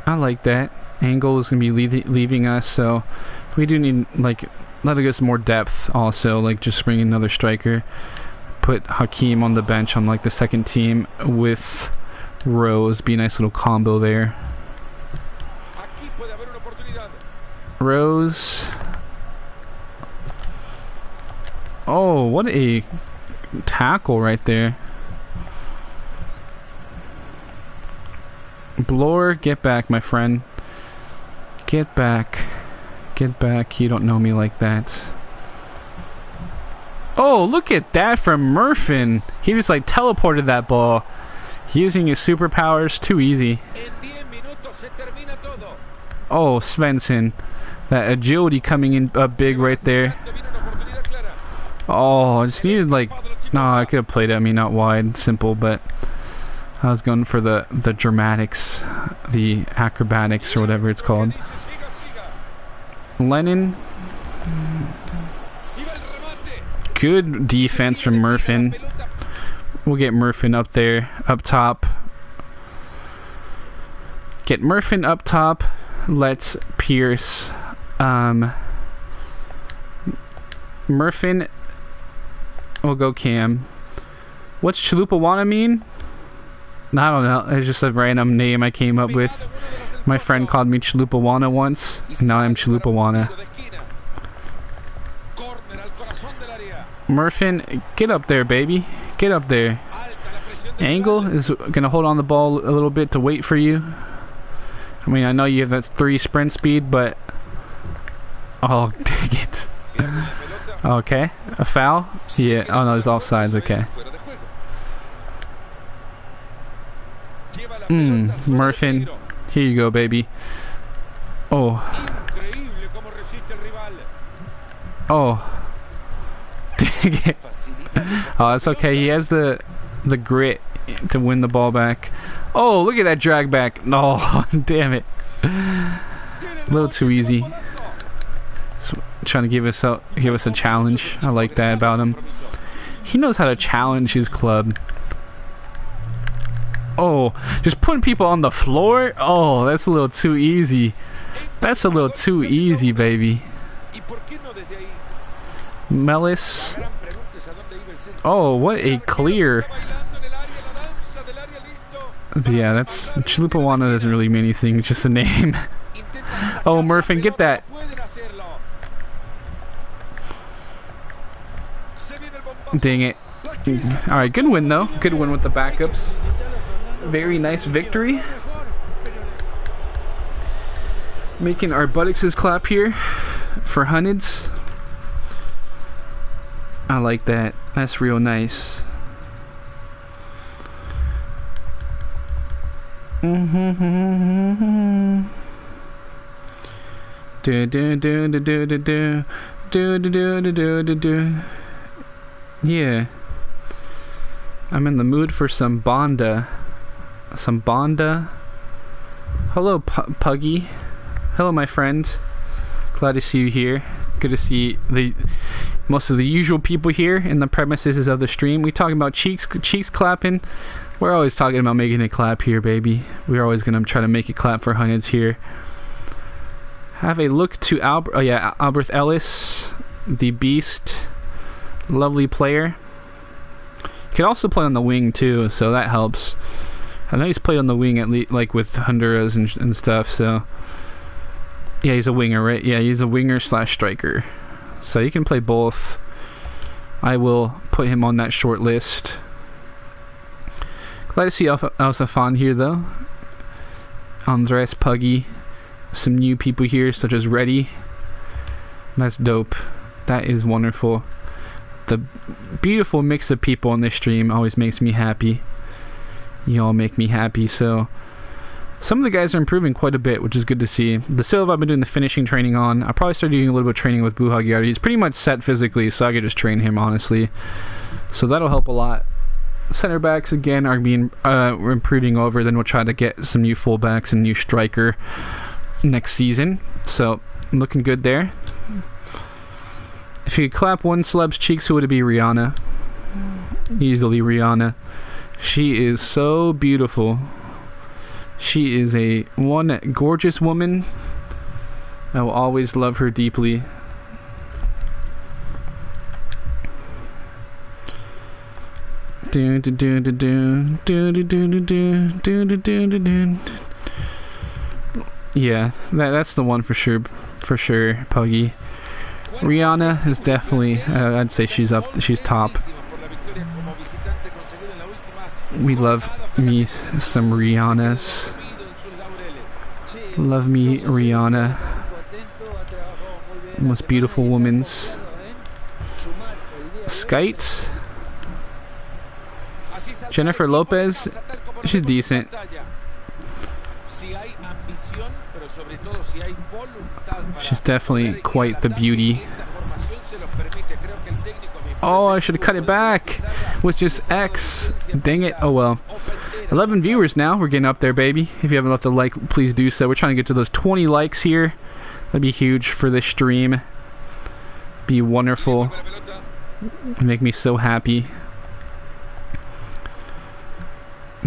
I like that. Angle is going to be leaving us, so we do need, like, let it get some more depth also, like just bring another striker. Put Hakeem on the bench on like the second team with Rose. Be a nice little combo there. Rose. Oh, what a tackle right there. Bloor, get back, my friend. Get back. Get back. You don't know me like that. Oh, look at that from Murphin. He just like teleported that ball. Using his superpowers. Too easy. Oh, Svensson. That agility coming in big right there. Oh, I just needed like... No, I could have played it. I mean, not wide. Simple, but... I was going for the dramatics. The acrobatics or whatever it's called. Lennon. Good defense from Murphin. We'll get Murphin up there, up top. Get Murphin up top. Let's Pierce. Murphin. We'll go Cam. What's Chalupawana mean? I don't know. It's just a random name I came up with. My friend called me Chalupawana once, and now I'm Chalupawana. Murphin, get up there, baby. Get up there. Angle is gonna hold on the ball a little bit to wait for you. I mean, I know you have that 3 sprint speed, but... Oh, dang it. Okay, a foul? Yeah, oh no, it's offsides, okay. Murphin, here you go, baby. Oh. Oh. Dang it. Oh, that's okay. He has the grit to win the ball back. Oh, look at that drag back. No, damn it. A little too easy. Trying to give us a challenge. I like that about him. He knows how to challenge his club. Oh, just putting people on the floor? Oh, that's a little too easy. That's a little too easy, baby. Melis. Oh, what a clear. But yeah, that's... Chalupawana doesn't really mean anything. It's just a name. Oh, Murphin, get that. Dang it. Alright, good win, though. Good win with the backups. Very nice victory. Making our buttocks clap here for hundreds. I like that. That's real nice. Yeah. I'm in the mood for some Bonda. Some Bonda. Hello, Puggy. Hello, my friend. Glad to see you here. Good to see most of the usual people here in the premises of the stream. We talking about cheeks clapping. We're always talking about making it clap here, baby. We're always gonna try to make it clap for hundreds here. Have a look to Albert Ellis, the beast, lovely player. He could also play on the wing too, so that helps. I know he's played on the wing at least, like with Honduras and stuff. So yeah, he's a winger, right? Yeah, he's a winger / striker. So he can play both. I will put him on that short list. Glad to see Elsafan here though. Andres, Puggy, some new people here such as Reddy. That's dope. That is wonderful. The beautiful mix of people on this stream always makes me happy. You all make me happy. So some of the guys are improving quite a bit, which is good to see. The Silva I've been doing the finishing training on. I'll probably start doing a little bit of training with Buhagiar. He's pretty much set physically, so I could just train him honestly. So that'll help a lot. Center backs again are being we're improving over. Then we'll try to get some new fullbacks and new striker next season. So looking good there. If you could clap one celeb's cheeks, who would it be? Rihanna. Easily Rihanna. She is so beautiful. She is one gorgeous woman. I will always love her deeply. Yeah, that's the one for sure. For sure, Puggy. Rihanna is definitely, I'd say she's top. We love me some Rihannas. Love me Rihanna. Most beautiful woman's. Skite. Jennifer Lopez. She's decent. She's definitely quite the beauty. Oh, I should have cut it back with just X. Dang it. Oh well. 11 viewers now. We're getting up there, baby. If you haven't left a like, please do so. We're trying to get to those 20 likes here. That'd be huge for this stream. Be wonderful. Make me so happy.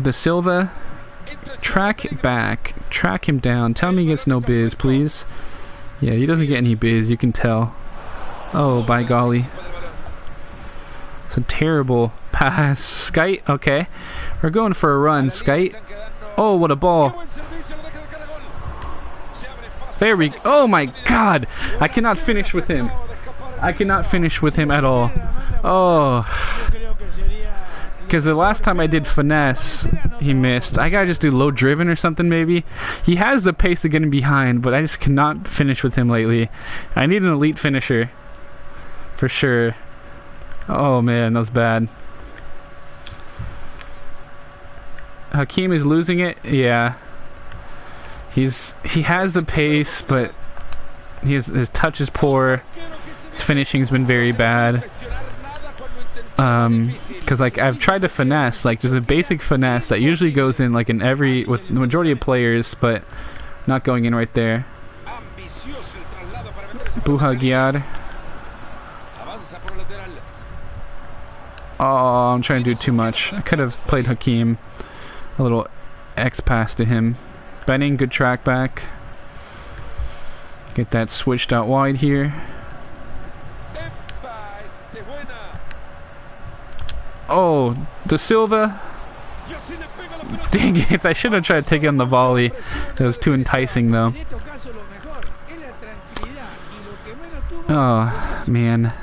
De Silva. Track back. Track him down. Tell me he gets no biz, please. Yeah, he doesn't get any biz. You can tell. Oh, by golly. It's a terrible pass. Skite, okay. We're going for a run, Skite. Oh, what a ball. There we go. Oh my god. I cannot finish with him. I cannot finish with him at all. Oh. Because the last time I did finesse, he missed. I gotta just do low driven or something maybe. He has the pace to get him behind, but I just cannot finish with him lately. I need an elite finisher. For sure. Oh man, that was bad. Hakeem is losing it. Yeah. He has the pace, but his touch is poor. His finishing's been very bad. Because like I've tried to finesse, like just a basic finesse that usually goes in like in every with the majority of players, but not going in right there. Buhagiar. Oh, I'm trying to do too much. I could have played Hakeem. A little X pass to him. Benning, good track back. Get that switched out wide here. Oh, De Silva. Dang it, I should have tried to take it on the volley. It was too enticing though. Oh, man.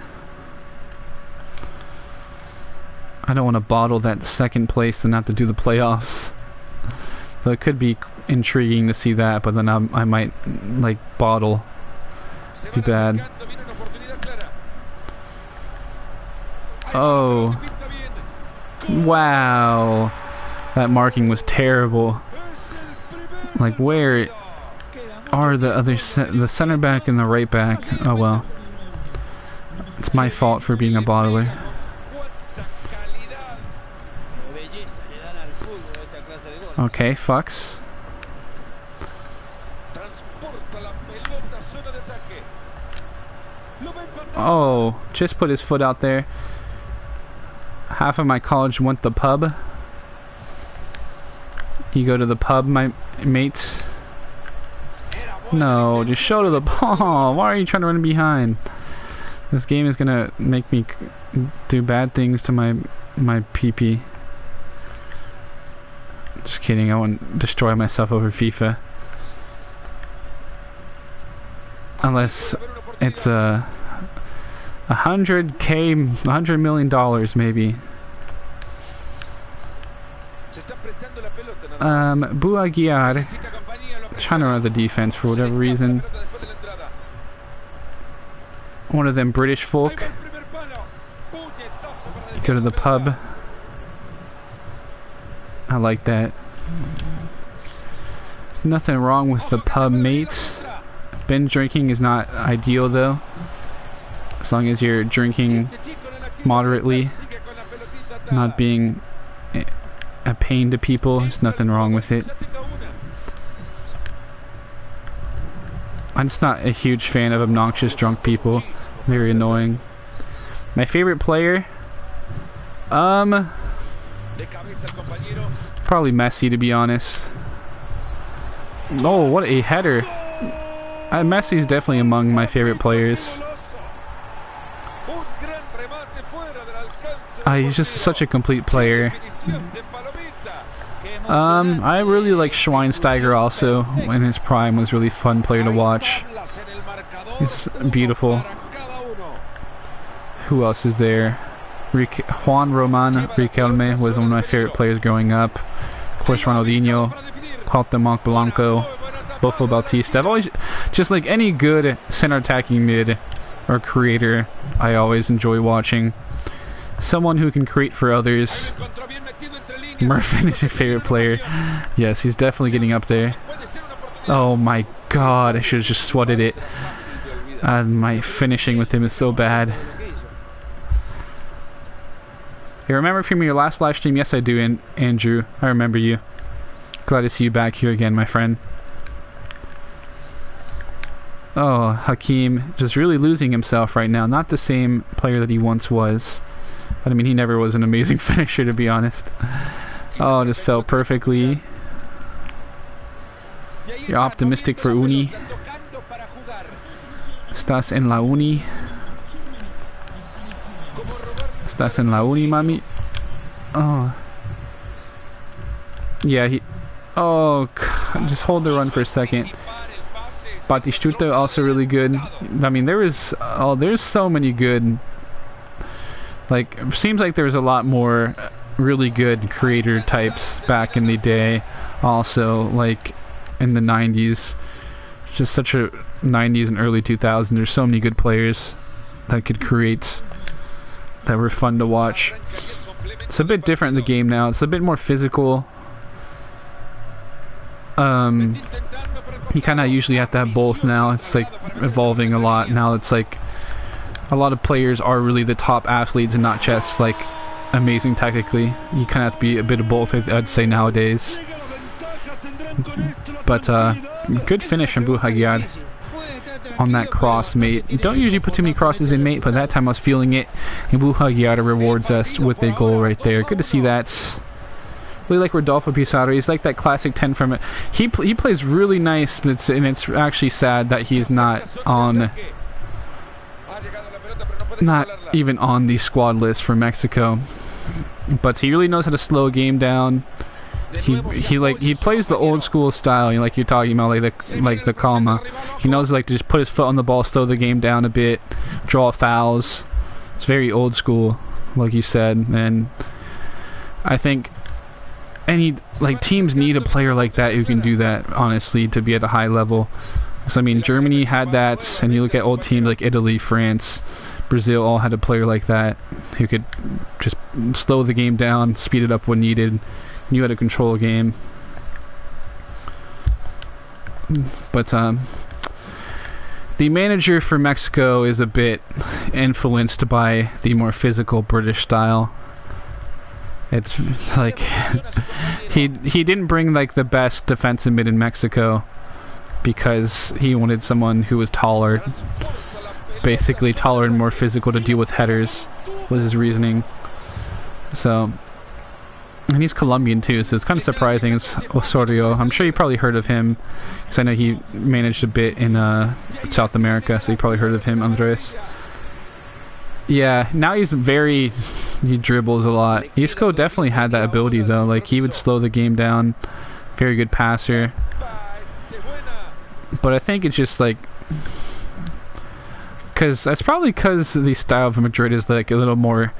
I don't want to bottle that second place and have to do the playoffs. So it could be intriguing to see that, but then I might, like, bottle. Be bad. Oh. Wow. That marking was terrible. Like, where are the other the center back and the right back? Oh well. It's my fault for being a bottler. Okay, fucks. Oh, just put his foot out there. Half of my college went to the pub. You go to the pub, my mates. No, just show to the ball. Why are you trying to run behind? This game is gonna make me do bad things to my PP. Just kidding, I won't destroy myself over FIFA. Unless it's $100 million maybe. Buaguiar trying to run the defense for whatever reason. One of them British folk. Go to the pub. I like that. There's nothing wrong with the pub, mates. Binge drinking is not ideal though. As long as you're drinking moderately, not being a pain to people, there's nothing wrong with it. I'm just not a huge fan of obnoxious drunk people. Very annoying. My favorite player? Probably Messi, to be honest. Oh, what a header. Messi is definitely among my favorite players. He's just such a complete player. I really like Schweinsteiger also. In his prime was really fun player to watch. He's beautiful. Who else is there? Juan Roman Riquelme was one of my favorite players growing up. Of course, Ronaldinho, Cuauhtemoc Blanco, Bofo Bautista. I've always, just like any good center attacking mid or creator, I always enjoy watching. Someone who can create for others. Murphin is your favorite player. Yes, he's definitely getting up there. Oh my god, I should have just swatted it. My finishing with him is so bad. You remember from your last live stream? Yes, I do, Andrew. I remember you. Glad to see you back here again, my friend. Oh, Hakim just really losing himself right now. Not the same player that he once was. But I mean, he never was an amazing finisher, to be honest. Oh, just fell perfectly. You're optimistic for Uni. Estás en la Uni. Estás en la Uni, mami. Oh. Yeah, he... Oh, just hold the run for a second. Batistuta also really good. I mean, there's so many good... Like, seems like there's a lot more really good creator types back in the day. Also, like, in the 90s. Just such a 90s and early 2000s. There's so many good players that could create, that were fun to watch. It's a bit different in the game now. It's a bit more physical. You kind of usually have to have both now. It's like evolving a lot. Now it's like a lot of players are really the top athletes and not just like amazing technically. You kind of have to be a bit of both, I'd say, nowadays. But good finish from Buhagiad on that cross, mate. You don't usually put too many crosses in, mate, but that time I was feeling it, and Buhagiad rewards us with a goal right there. Good to see that. Really like Rodolfo Pizarro. He's like that classic 10 from it. He plays really nice, but it's actually sad that he's not even on the squad list for Mexico. But he really knows how to slow a game down. He plays the old school style, you know, like you're talking about, like the Calma. He knows like to just put his foot on the ball, slow the game down a bit, draw fouls. It's very old school, like you said, and I think teams need a player like that who can do that, honestly, to be at a high level. So I mean, Germany had that, and you look at old teams like Italy, France, Brazil, all had a player like that who could just slow the game down, speed it up when needed. Knew how to control a game. But the manager for Mexico is a bit influenced by the more physical British style. It's like he didn't bring like the best defensive mid in Mexico because he wanted someone who was taller, basically taller and more physical to deal with headers, was his reasoning. So, and he's Colombian too, so it's kind of surprising. It's Osorio. I'm sure you probably heard of him, because I know he managed a bit in South America, so you probably heard of him, Andres. Yeah, now he dribbles a lot. Isco definitely had that ability though, like he would slow the game down, very good passer. But I think it's just like, that's probably because the style of Madrid is like a little more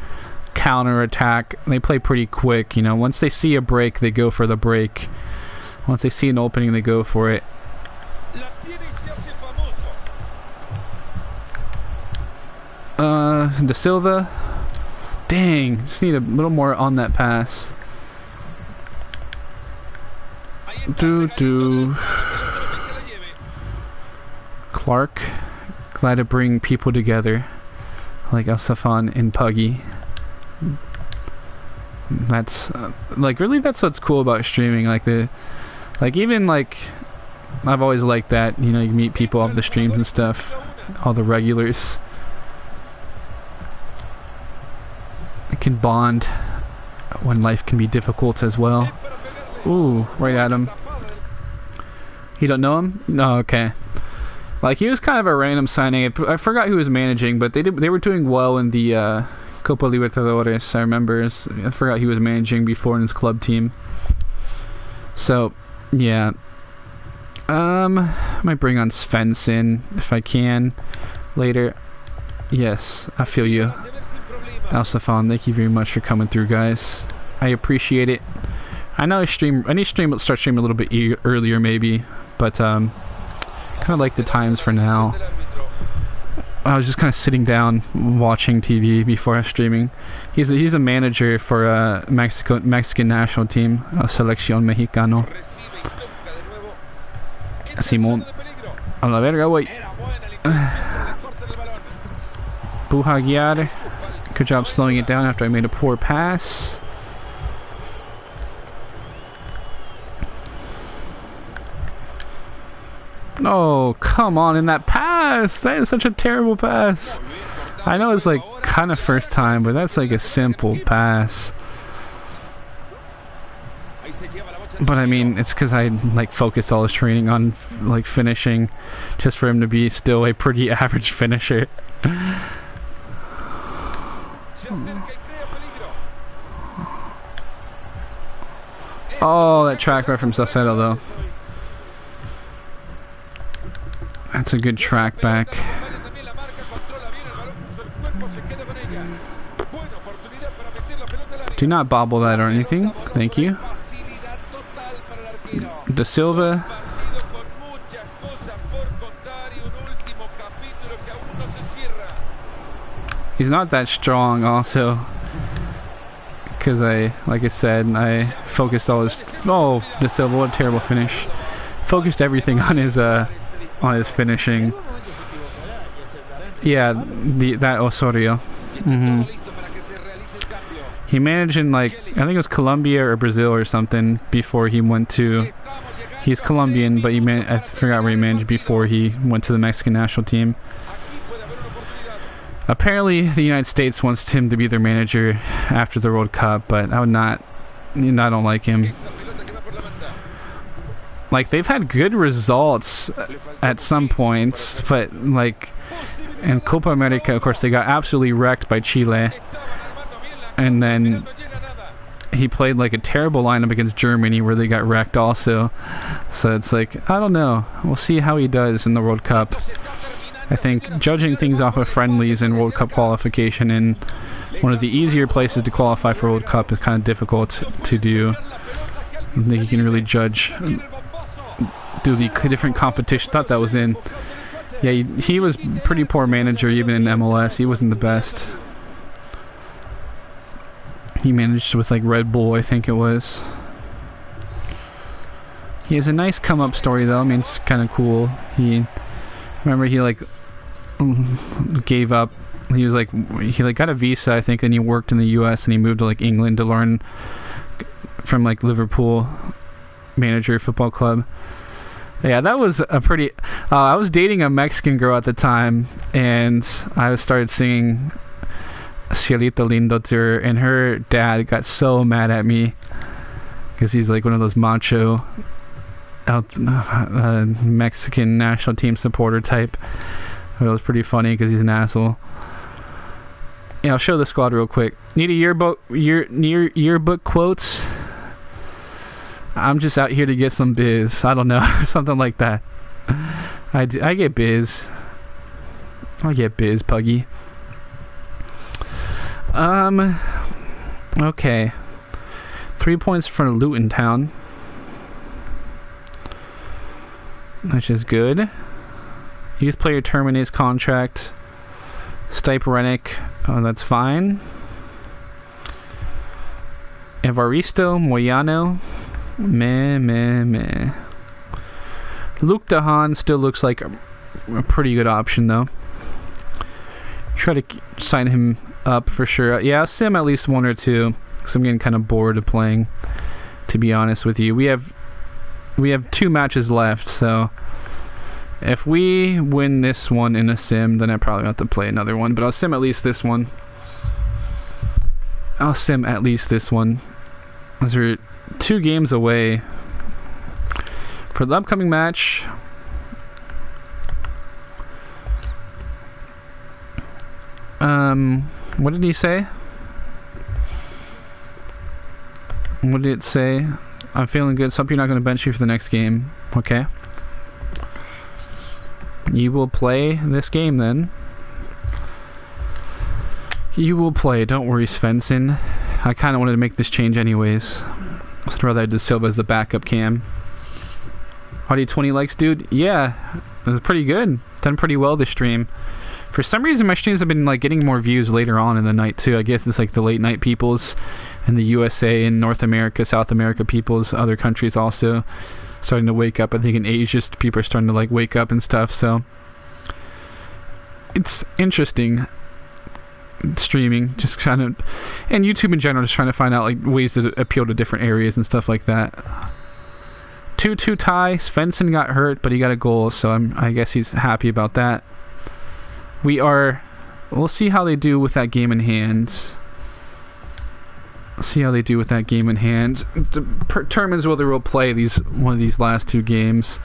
counter-attack. They play pretty quick, you know. Once they see a break, they go for the break. Once they see an opening, they go for it. De Silva. Dang, just need a little more on that pass. Clark. Glad to bring people together like Alsafan and Puggy. That's really that's what's cool about streaming. Even I've always liked that, you know, you meet people off the streams and stuff, all the regulars. I can bond when life can be difficult as well. Ooh, right at him. You don't know him? No, okay. Like, he was kind of a random signing. I forgot who was managing, but they were doing well in the Copa Libertadores, I remember. I forgot he was managing before in his club team. So, yeah. I might bring on Svensson if I can later. Yes, I feel you. Alsafan, thank you very much for coming through, guys. I appreciate it. I know I need to start streaming a little bit earlier maybe, but kind of like the times for now. I was just kind of sitting down watching TV before streaming. He's a manager for Mexican national team, Selección Mexicano. Simón. A la verga, güey. Buhagiar. Good job slowing it down after I made a poor pass. Oh, come on, in that pass! That is such a terrible pass. I know it's like kind of first time, but that's like a simple pass. But I mean, it's because I like focused all his training on like finishing, just for him to be still a pretty average finisher. Oh, that track right from Salcedo though. That's a good track back. Do not bobble that or anything. Thank you. De Silva. He's not that strong also. Because like I said, I focused all his... Oh, De Silva, what a terrible finish. Focused everything on his finishing. Yeah, that Osorio. He managed in I think it was Colombia or Brazil or something before he went to... He's Colombian, but I forgot where he managed before he went to the Mexican national team. Apparently, the United States wants him to be their manager after the World Cup, but I would not I don't like him. Like, they've had good results at some points, but like in Copa America, of course, they got absolutely wrecked by Chile. And then he played like a terrible lineup against Germany where they got wrecked also. So it's like, I don't know. We'll see how he does in the World Cup. I think judging things off of friendlies and World Cup qualification in one of the easier places to qualify for World Cup is kind of difficult to do. I think you can really judge do the different competition. Thought that was in. Yeah, he was pretty poor manager even in MLS. He wasn't the best. He managed with like Red Bull, I think it was. He has a nice come up story though. I mean, it's kind of cool. Remember he like gave up. He got a visa, I think, and he worked in the U.S. and he moved to like England to learn from like Liverpool manager football club. Yeah, that was a pretty. I was dating a Mexican girl at the time, and I started singing Cielito Lindo to her, and her dad got so mad at me because he's like one of those macho Mexican national team supporter type. It was pretty funny because he's an asshole. Yeah, I'll show the squad real quick. Need a yearbook quotes? I'm just out here to get some biz. I don't know, something like that. I get biz. I get biz, Puggy. Okay. 3 points for Luton Town, which is good. Youth player terminates contract. Stipe Renick, oh, that's fine. Evaristo Moyano, meh. Luke Dahan still looks like a pretty good option though. Try to sign him up for sure. Yeah, I'll sim at least one or two because I'm getting kind of bored of playing, to be honest with you. We have 2 matches left, so if we win this one in a sim, then I probably have to play another one, but I'll sim at least this one. As we're 2 games away for the upcoming match. What did he say? What did it say? I'm feeling good, so hope you're not going to bench you for the next game. Okay. You will play this game then. You will play. Don't worry, Svensson. I kind of wanted to make this change anyways. I'd rather I did Silva as the backup cam. Audio 20 likes, dude. Yeah, it was pretty good. Done pretty well this stream. For some reason, my streams have been like getting more views later on in the night too. I guess it's like the late night peoples in the USA and North America, South America peoples, other countries also starting to wake up. I think in Asia, people are starting to like wake up and stuff. So it's interesting streaming, just kind of, and YouTube in general, just trying to find out like ways to appeal to different areas and stuff like that. 2-2 tie. Svensson got hurt, but he got a goal, so I guess he's happy about that. We'll see how they do with that game in hand. Determines whether we'll play one of these last 2 games.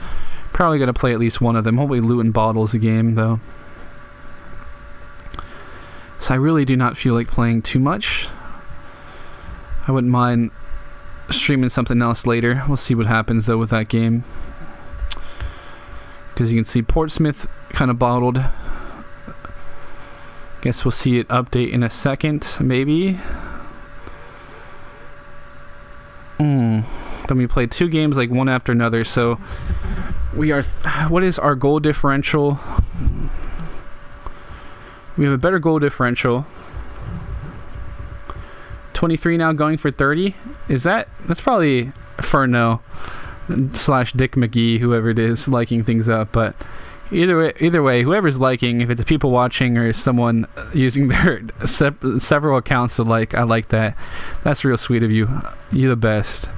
Probably going to play at least one of them. Hopefully Luton bottles a game, though. So I really do not feel like playing too much. I wouldn't mind streaming something else later. We'll see what happens, though, with that game. Because you can see Portsmouth kind of bottled. Guess we'll see it update in a second, maybe. Then we play 2 games like one after another, so we are what is our goal differential? We have a better goal differential. 23 now, going for 30. That's probably Furno / Dick McGee, whoever it is, liking things up. But either way, whoever's liking, if it's people watching or someone using their several accounts to like, I like that. That's real sweet of you. You're the best.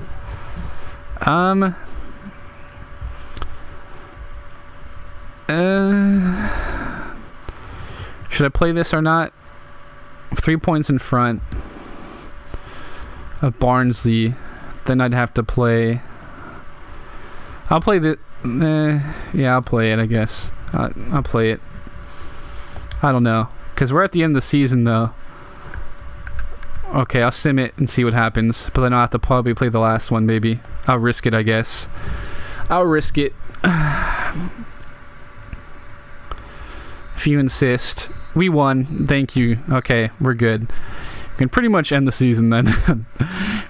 Should I play this or not? 3 points in front of Barnsley. then I'd have to play. I'll play the. Yeah, I'll play it. I guess I'll play it. I don't know, because we're at the end of the season though. Okay, I'll sim it and see what happens, but then I'll have to probably play the last one. Maybe I'll risk it. I guess I'll risk it. If you insist. We won. Thank you. Okay, we're good. We can pretty much end the season then.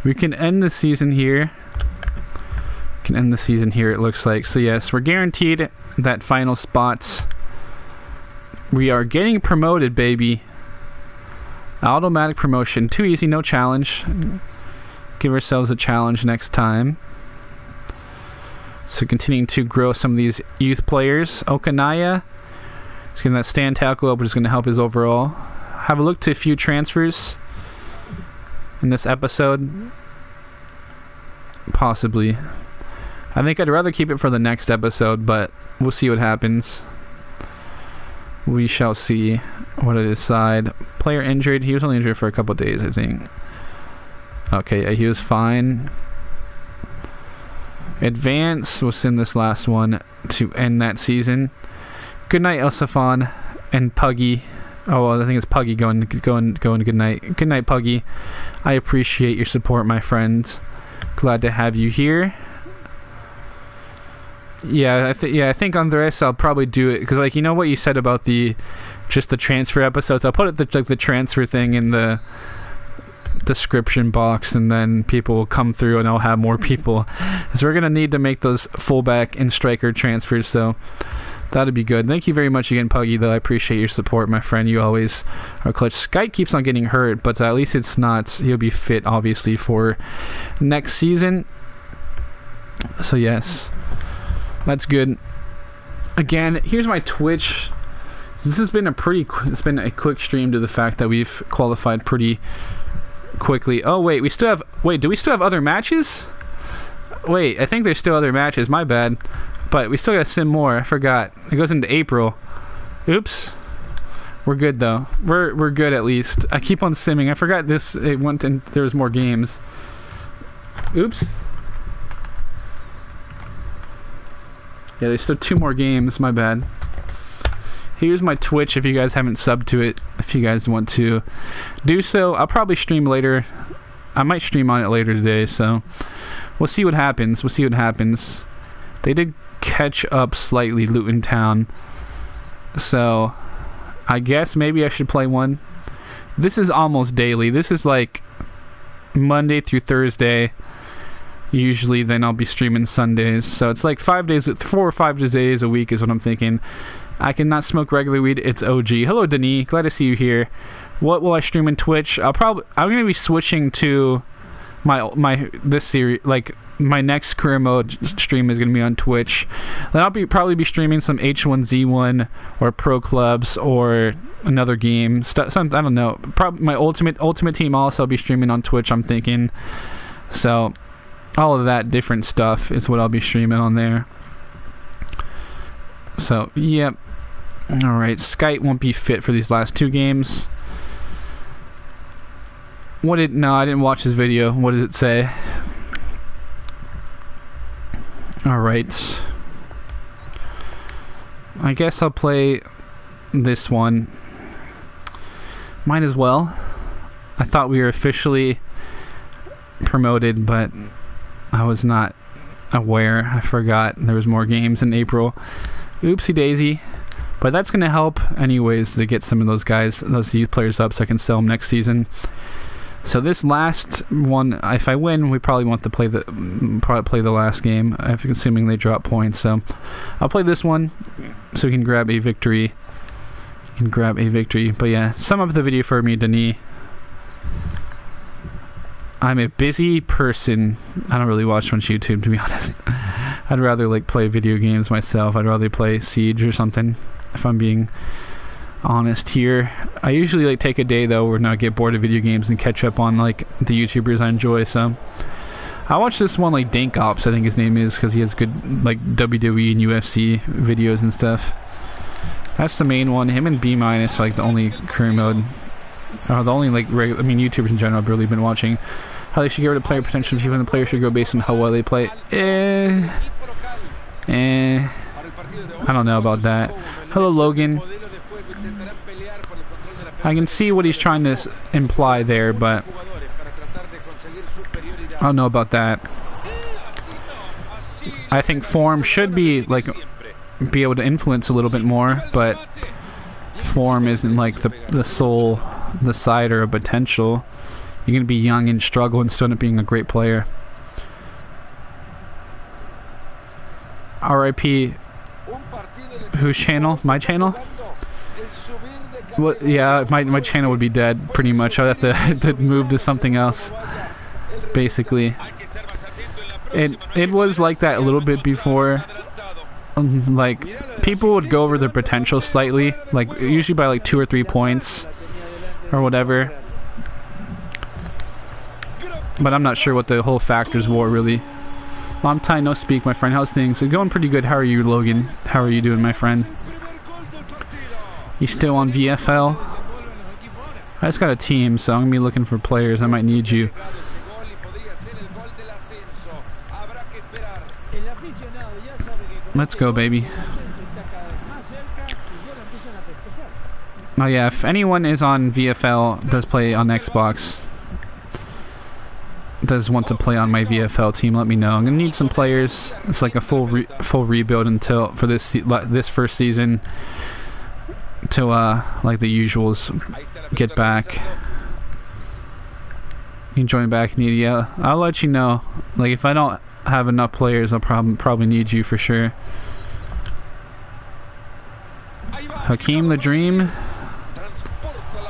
We can end the season here. We can end the season here, it looks like. So yes, we're guaranteed that final spot. We are getting promoted, baby. Automatic promotion. Too easy, no challenge. Give ourselves a challenge next time. So continuing to grow some of these youth players. Okanaya. He's getting that stand tackle up, which is going to help his overall. Have a look to a few transfers in this episode. Possibly. I think I'd rather keep it for the next episode, but we'll see what happens. We shall see what I decide. Player injured. He was only injured for a couple days, I think. Okay, yeah, he was fine. Advance. We'll send this last one to end that season. Good night, Elsafon and Puggy. Oh, well, I think it's Puggy going good night. Good night, Puggy. I appreciate your support, my friend. Glad to have you here. Yeah, I think Andres, I'll probably do it because, like, you know what you said about the transfer episodes. I'll put the transfer thing in the description box, and then people will come through, and I'll have more people. So we're gonna need to make those fullback and striker transfers. So. That'd be good. Thank you very much again, Puggy, though. I appreciate your support, my friend. You always are clutch. Skype keeps on getting hurt, but at least it's not. He'll be fit, obviously, for next season. So, yes. That's good. Again, here's my Twitch. This has been it's been a quick stream to the fact that we've qualified pretty quickly. Oh, wait, do we still have other matches? Wait, I think there's still other matches. My bad. But we still gotta sim more. I forgot. It goes into April. Oops. We're good though. We're good at least. I keep on simming. I forgot this. It went and there was more games. Oops. Yeah, there's still 2 more games. My bad. Here's my Twitch if you guys haven't subbed to it. If you guys want to do so, I'll probably stream later. I might stream on it later today. So we'll see what happens. We'll see what happens. They did catch up slightly, Luton Town, so I guess maybe I should play one. This is almost daily. This is like Monday through Thursday usually, then I'll be streaming Sundays, so it's like 4 or 5 days a week is what I'm thinking. I cannot smoke regular weed. It's OG. Hello, Denis, glad to see you here. What will I stream in Twitch? I'm gonna be switching to this series, like my next career mode stream is going to be on Twitch. Then I'll probably be streaming some H1Z1 or Pro Clubs or another game. I don't know. Probably my Ultimate Team also be streaming on Twitch, I'm thinking. So all of that different stuff is what I'll be streaming on there. So, yep. Alright, Skype won't be fit for these last 2 games. No, I didn't watch his video. What does it say? Alright. I guess I'll play this one. Might as well. I thought we were officially promoted, but I was not aware. I forgot there was more games in April. Oopsie daisy. But that's going to help anyways to get some of those guys, those youth players up so I can sell them next season. So this last one, if I win, we probably want to play the last game, assuming they drop points. So I'll play this one so we can grab a victory. But yeah, sum up the video for me, Denis. I'm a busy person. I don't really watch much YouTube, to be honest. I'd rather like play video games myself. I'd rather play Siege or something, if I'm being honest here. I usually like take a day though where I get bored of video games and catch up on like the YouTubers I enjoy. So I watch this one, like Dank Ops, I think his name is, because he has good like WWE and UFC videos and stuff. That's the main one. Him and B- are like the only career mode, the only like YouTubers in general I've really been watching. How they should get rid of player potential if even the player should grow based on how well they play. I don't know about that. Hello, Logan. I can see what he's trying to imply there, but I don't know about that. I think form should be like be able to influence a little bit more, but form isn't like the sole decider of potential. You're gonna be young and struggle and still end up being a great player. RIP. Whose channel? My channel? Well, yeah, my channel would be dead pretty much. I'd have to move to something else. Basically, it was like that a little bit before. Like people would go over their potential slightly, like usually by like 2 or 3 points or whatever. But I'm not sure what the whole factors were really. Long time no speak, my friend. How's things? They're going pretty good. How are you, Logan? How are you doing, my friend? You still on VFL? I just got a team, so I'm gonna be looking for players. I might need you. Let's go, baby. Oh yeah, if anyone is on VFL, does play on Xbox, does want to play on my VFL team, let me know. I'm gonna need some players. It's like a full rebuild for this first season till like the usuals get back. You can join back, need yeah. I'll let you know. Like if I don't have enough players, I'll probably need you for sure. Hakeem the Dream.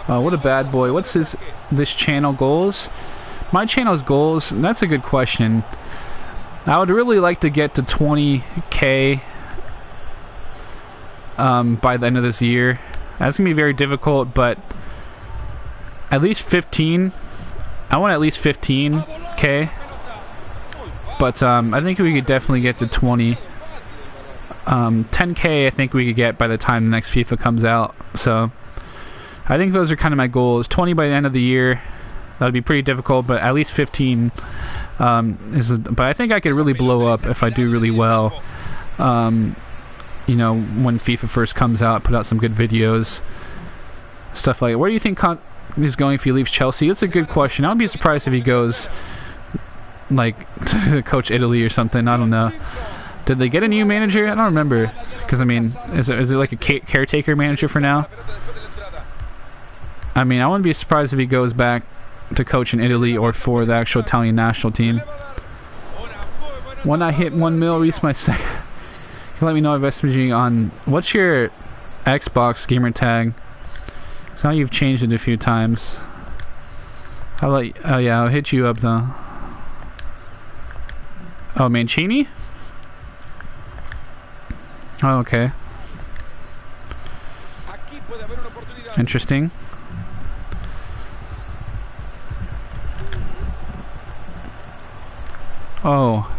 Oh, what a bad boy. What's this channel goals? My channel's goals, that's a good question. I would really like to get to 20K by the end of this year. That's gonna be very difficult, but at least 15. I want at least 15K. But I think we could definitely get to 20. 10K I think we could get by the time the next FIFA comes out. So I think those are kind of my goals. 20 by the end of the year. That would be pretty difficult, but at least 15 but I think I could really blow up if I do really well. You know, when FIFA first comes out, put out some good videos, stuff like that. Where do you think he's going if he leaves Chelsea? That's a good question. I would be surprised if he goes like to coach Italy or something. I don't know. Did they get a new manager? I don't remember. Because I mean, is it like a caretaker manager for now? I mean, I wouldn't be surprised if he goes back to coach in Italy or for the actual Italian national team. When I hit 1 mil, reach my second. Let me know if messaging on what's your Xbox gamer tag. So now you've changed it a few times. Oh yeah, I'll hit you up though. Oh, Mancini? Oh, okay. Interesting. Oh.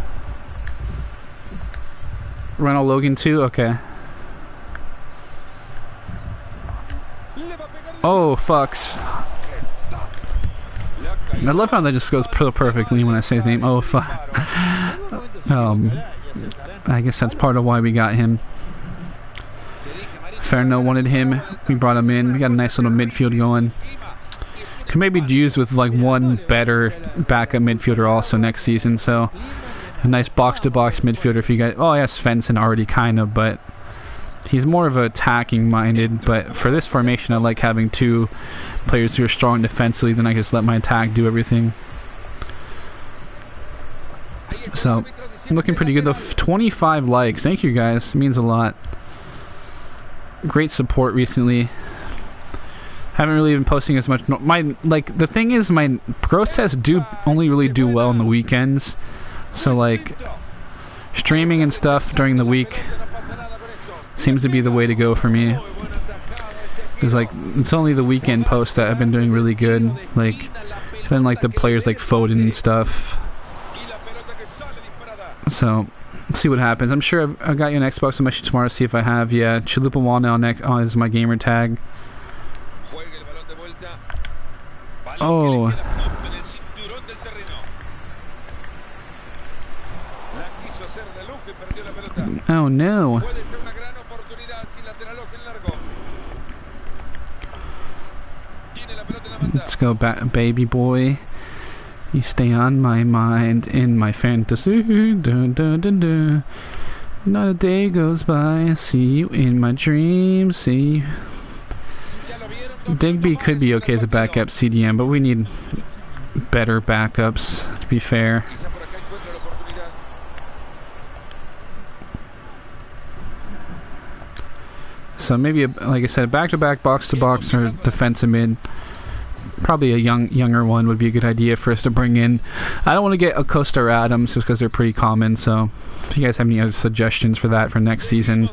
Ronald Logan too? Okay. Oh, fucks. I love how that just goes perfectly when I say his name. Oh, fuck. I guess that's part of why we got him. Ferno wanted him. We brought him in. We got a nice little midfield going. Could maybe use with like one better backup midfielder also next season. So a nice box-to-box midfielder if you guys. Oh, yes, Svensson already kind of, but he's more of a attacking-minded. But for this formation, I like having two players who are strong defensively. Then I just let my attack do everything. So looking pretty good though. 25 likes. Thank you guys. It means a lot. Great support recently. Haven't really been posting as much. The thing is, my growth tests only really do well on the weekends. So like streaming and stuff during the week seems to be the way to go for me. Because like it's only the weekend posts that I've been doing really good. Like then like the players like Foden and stuff. So let's see what happens. I'm sure I've got you an Xbox. I'm actually tomorrow to see if I have. Yeah, Chalupa Wall now is my gamer tag. Oh. Oh no. Let's go back, baby boy. You stay on my mind in my fantasy. Dun, dun, dun, dun. Not a day goes by. I see you in my dreams. See. Digby could be okay as a backup CDM, but we need better backups, to be fair. So maybe, like I said, back-to-back, box-to-box, or defensive mid. Probably a younger one would be a good idea for us to bring in. I don't want to get Acosta or Adams just because they're pretty common. So if you guys have any other suggestions for that for next season,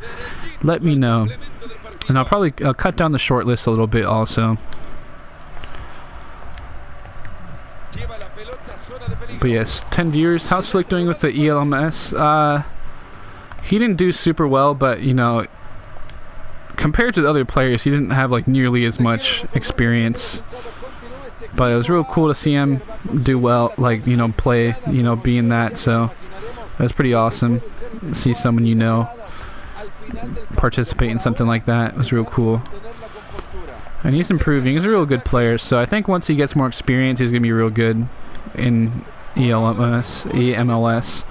let me know. And I'll probably cut down the short list a little bit also. But yes, 10 viewers. How's Flick doing with the ELMS? He didn't do super well, but you know, compared to the other players, he didn't have like nearly as much experience. But it was real cool to see him do well, like, you know, play, you know, be in that. So it was pretty awesome to see someone you know participate in something like that. It was real cool. And he's improving. He's a real good player. So I think once he gets more experience, he's going to be real good in EMLS.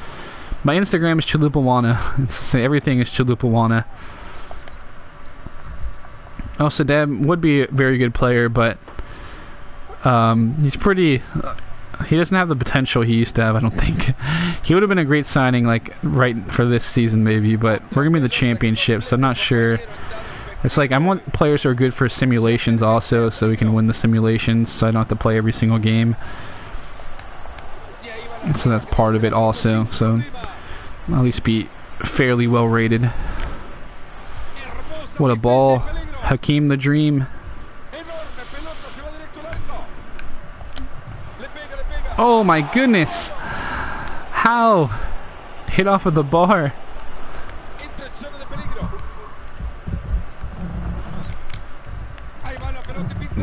My Instagram is Chalupawana. Everything is Chalupawana. Also, Deb would be a very good player, but he's pretty... he doesn't have the potential he used to have, I don't think. He would have been a great signing, like, right for this season, maybe, but we're going to be in the championship, so I'm not sure. It's like, I want players who are good for simulations also, so we can win the simulations, so I don't have to play every single game. So that's part of it also, so I'll at least be fairly well rated. What a ball. Hakeem the Dream. Oh my goodness! How? Hit off of the bar.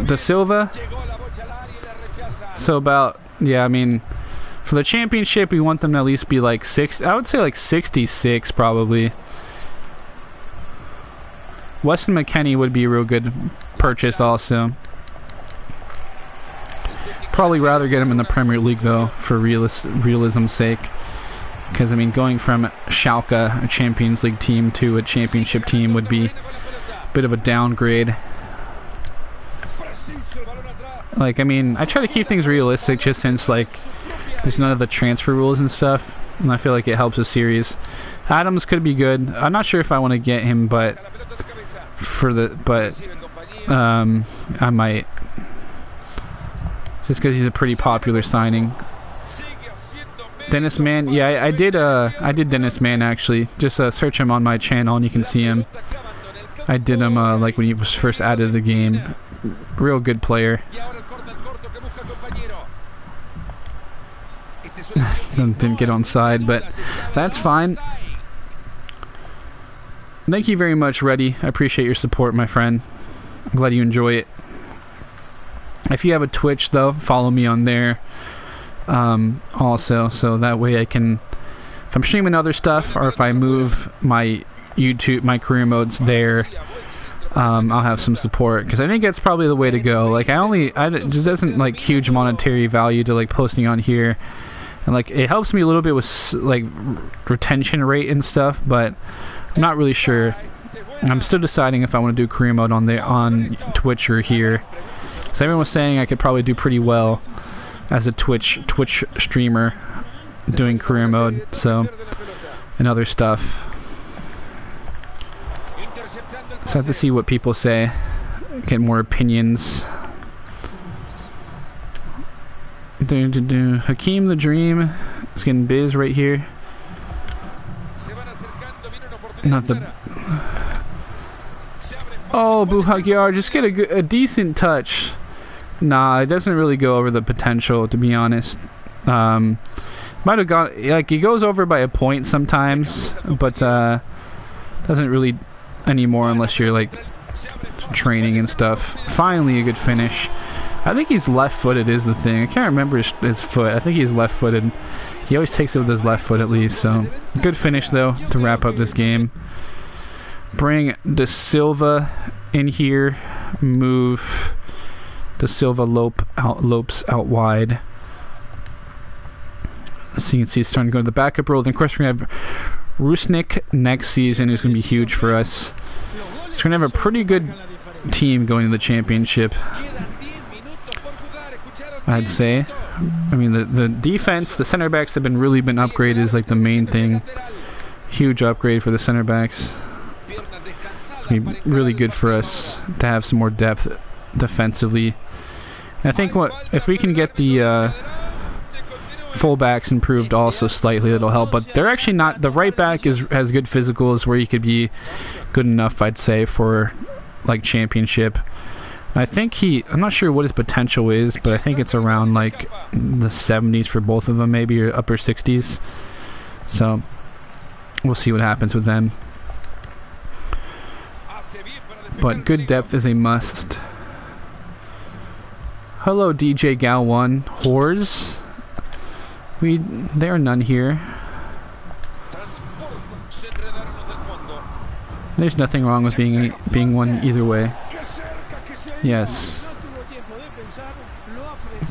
Da Silva. So about, yeah, I mean, for the championship, we want them to at least be like 6. I would say like 66 probably. Weston McKennie would be a real good purchase also. Probably rather get him in the Premier League though, for realism's sake. Because I mean, going from Schalke, a Champions League team, to a championship team would be a bit of a downgrade. Like, I mean, I try to keep things realistic just since like there's none of the transfer rules and stuff, and I feel like it helps the series. Adams could be good. I'm not sure if I want to get him, but I might, just because he's a pretty popular signing. Dennis Mann, yeah, I did Dennis Mann actually. Just search him on my channel and you can see him. I did him like when he was first added to the game. Real good player. Didn't get on side, but that's fine. Thank you very much, Reddy. I appreciate your support, my friend. I'm glad you enjoy it. If you have a Twitch, though, follow me on there also, so that way I can, if I'm streaming other stuff, or if I move my YouTube, my career modes there, I'll have some support, because I think that's probably the way to go. Like, it just doesn't, like, huge monetary value to, like, posting on here. And, like, it helps me a little bit with, like, retention rate and stuff, but I'm not really sure. I'm still deciding if I want to do career mode on Twitch or here. So everyone was saying I could probably do pretty well as a Twitch streamer doing career mode, so, and other stuff. So I have to see what people say, get more opinions. Hakeem the Dream is getting biz right here. Not the... Oh, Buhagyar, just get a decent touch. Nah, it doesn't really go over the potential, to be honest. Might have gone... Like, he goes over by a point sometimes, but doesn't really anymore unless you're, like, training and stuff. Finally, a good finish. I think he's left-footed is the thing. I can't remember his foot. I think he's left-footed. He always takes it with his left foot at least. So good finish though to wrap up this game. Bring De Silva in here. Move De Silva lopes out wide. So you can see he's starting to go to the backup role. Then of course we're gonna have Rusnik next season, who's gonna be huge for us. So we're gonna have a pretty good team going to the championship, I'd say. I mean, the defense, the center backs have really been upgraded is like the main thing. Huge upgrade for the center backs. It's gonna be really good for us to have some more depth defensively. And I think if we can get the fullbacks improved also slightly, it'll help. But they're actually not. The right back has good physicals where he could be good enough, I'd say, for like championship. I think I'm not sure what his potential is, but I think it's around like the 70s for both of them, maybe, or upper 60s. So we'll see what happens with them. But good depth is a must. Hello, DJ Gal1 whores. There are none here. There's nothing wrong with being one either way. Yes.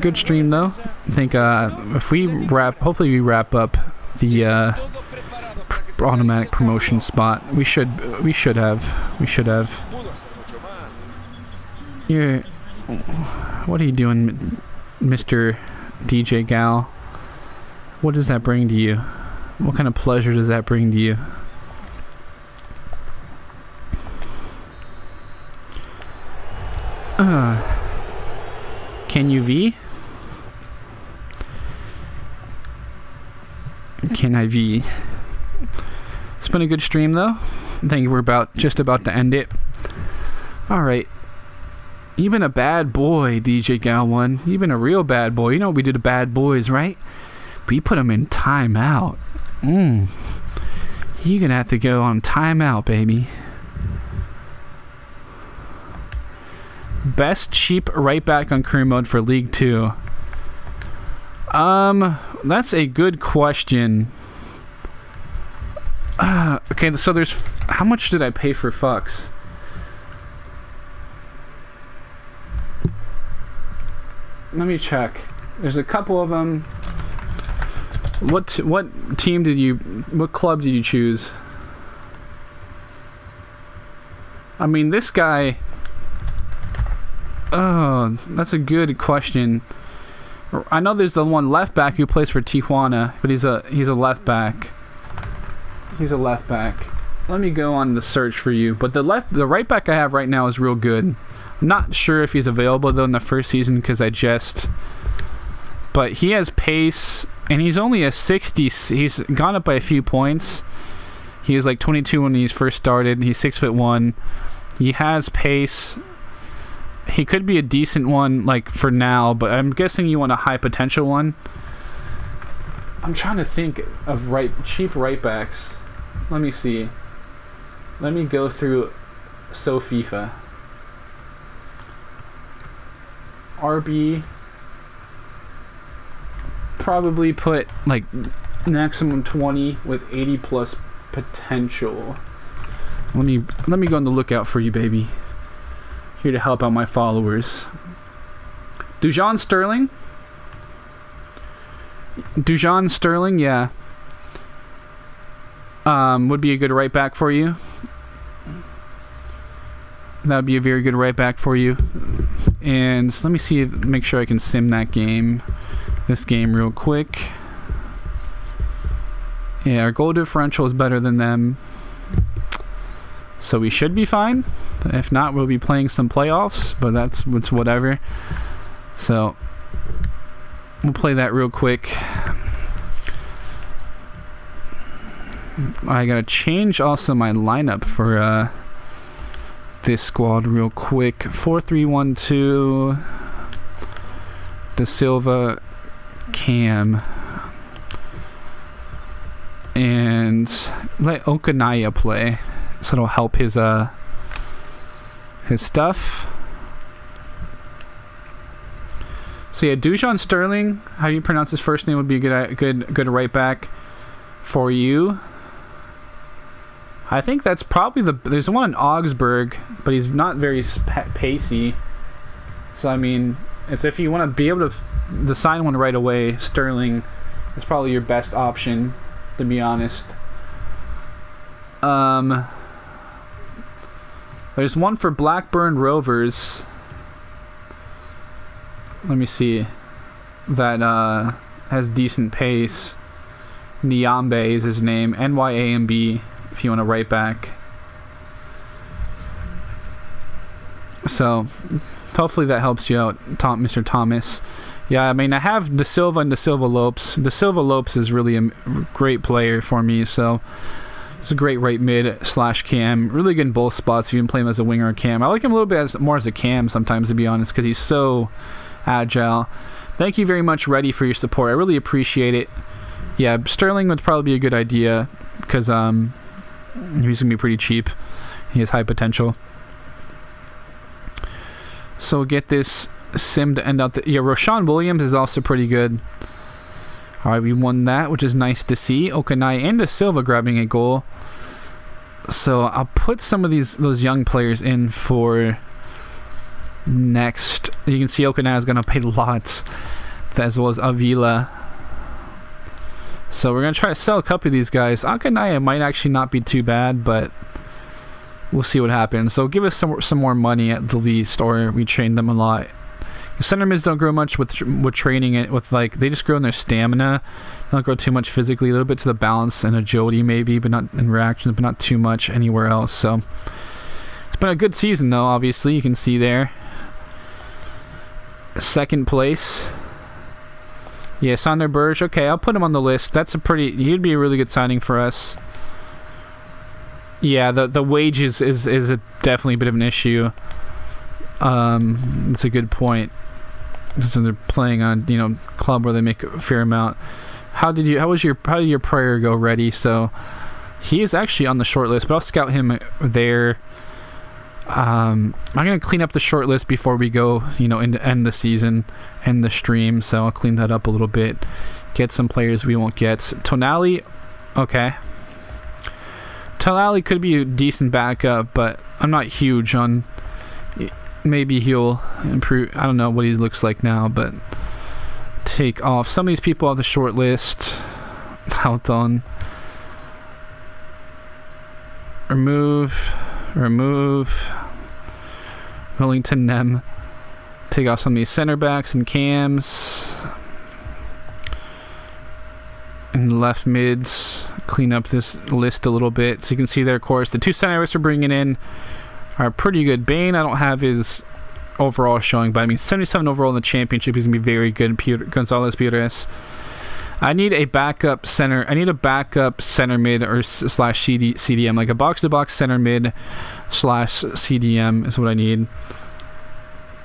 Good stream though. I think if we hopefully we wrap up the automatic promotion spot. We should have. What are you doing, Mr. DJ Gal? What does that bring to you? What kind of pleasure does that bring to you? Can you V? Can I V? It's been a good stream though. I think we're just about to end it. Alright. You've been a bad boy, DJ Gal1. You've been a real bad boy. You know we do to bad boys, right? But you put them in timeout. You're gonna have to go on timeout, baby. Best cheap right back on career mode for League 2. That's a good question. Okay, so there's... How much did I pay for Fucks? Let me check. There's a couple of them. What team did you... What club did you choose? I mean, this guy... Oh, that's a good question. I know there's the one left back who plays for Tijuana, but he's a left back. He's a left back. Let me go on the search for you. But the right back I have right now is real good. I'm not sure if he's available though in the first season because but he has pace and he's only a 60. He's gone up by a few points. He was like 22 when he first started. He's 6'1". He has pace. He could be a decent one, like, for now, but I'm guessing you want a high potential one. I'm trying to think of cheap right backs. Let me see. Let me go through FIFA. RB. Probably put, like, maximum 20 with 80 plus potential. Let me go on the lookout for you, baby. Here to help out my followers. Dujon Sterling, yeah. Would be a good right back for you. That would be a very good right back for you. And let me see, make sure I can sim this game real quick. Yeah, our goal differential is better than them. So we should be fine. If not, we'll be playing some playoffs, but it's whatever. So we'll play that real quick. I gotta change also my lineup for this squad real quick. 4-3-1-2. De Silva, Cam, and let Okanaya play. So it'll help his stuff. So yeah, Dujon Sterling, how do you pronounce his first name, would be a good right back for you. I think that's probably there's one in Augsburg, but he's not very pacey. So I mean, it's if you want to be able to sign one right away, Sterling is probably your best option, to be honest. There's one for Blackburn Rovers. Let me see. That has decent pace. Nyambe is his name. Nyamb, if you want to write back. So, hopefully that helps you out, Mr. Thomas. Yeah, I mean, I have De Silva and De Silva Lopes. De Silva Lopes is really a great player for me, so he's a great right mid / cam. Really good in both spots. You can play him as a winger or cam. I like him a little bit more as a cam sometimes, to be honest, because he's so agile. Thank you very much, Reddy, for your support. I really appreciate it. Yeah, Sterling would probably be a good idea because he's going to be pretty cheap. He has high potential. So we'll get this sim to end out yeah, Roshan Williams is also pretty good. Alright, we won that, which is nice to see. Okanai and De Silva grabbing a goal. So I'll put some of those young players in for next. You can see Okanai is going to pay lots, as well as Avila. So we're going to try to sell a couple of these guys. Okanai might actually not be too bad, but we'll see what happens. So give us some more money at the least, or we train them a lot. Center mids don't grow much with training it. With like, they just grow in their stamina. They don't grow too much physically. A little bit to the balance and agility maybe, but not in reactions, but not too much anywhere else. So it's been a good season though. Obviously, you can see there. Second place. Yeah, Sander Berge. Okay, I'll put him on the list. He'd be a really good signing for us. Yeah, the wages is definitely a bit of an issue. That's a good point. So they're playing on, club where they make a fair amount. How did your prayer go, Reddy? So he is actually on the short list, but I'll scout him there. I'm gonna clean up the short list before we go, end the season, end the stream. So I'll clean that up a little bit. Get some players we won't get. Tonali, okay. Tonali could be a decent backup, but I'm not huge on. Maybe he'll improve. I don't know what he looks like now, but take off some of these people off the short list. Houghton. Remove. Millington Nem. Take off some of these center backs and cams. And left mids. Clean up this list a little bit. So you can see there, of course, the two centers we're bringing in are pretty good. Bain, I don't have his overall showing, but I mean 77 overall in the championship. He's gonna be very good. Gonzalez Pires. I need a backup center. I need a backup center mid or / CDM, like a box-to-box center mid / CDM is what I need.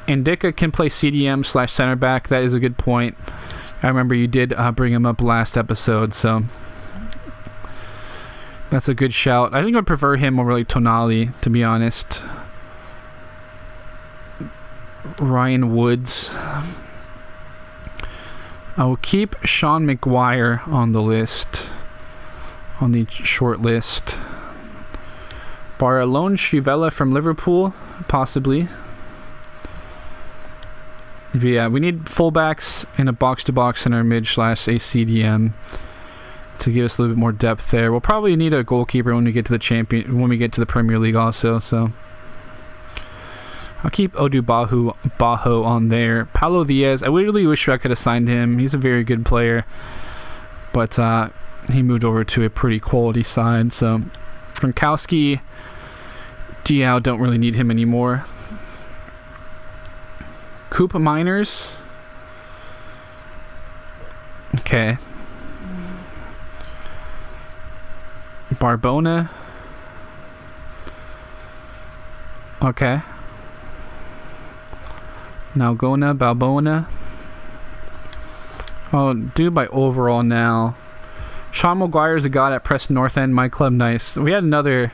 Indica can play CDM / center back. That is a good point. I remember you did bring him up last episode, so that's a good shout. I think I'd prefer him over like Tonali, to be honest. Ryan Woods. I will keep Sean McGuire on the list, on the short list. Baralone Chivella from Liverpool, possibly. But yeah, we need fullbacks in a box-to-box center mid / a CDM to give us a little bit more depth there. We'll probably need a goalkeeper when we get to the Premier League also. So I'll keep Bajo on there. Paulo Diaz, I really wish I could have signed him. He's a very good player, but he moved over to a pretty quality side. So Gronkowski, Diao, don't really need him anymore. Coop Miners. Okay. Barbona. Okay. Nalgona, Balbona. Oh, do by overall now. Sean McGuire's a god at Preston North End, my club. Nice. We had another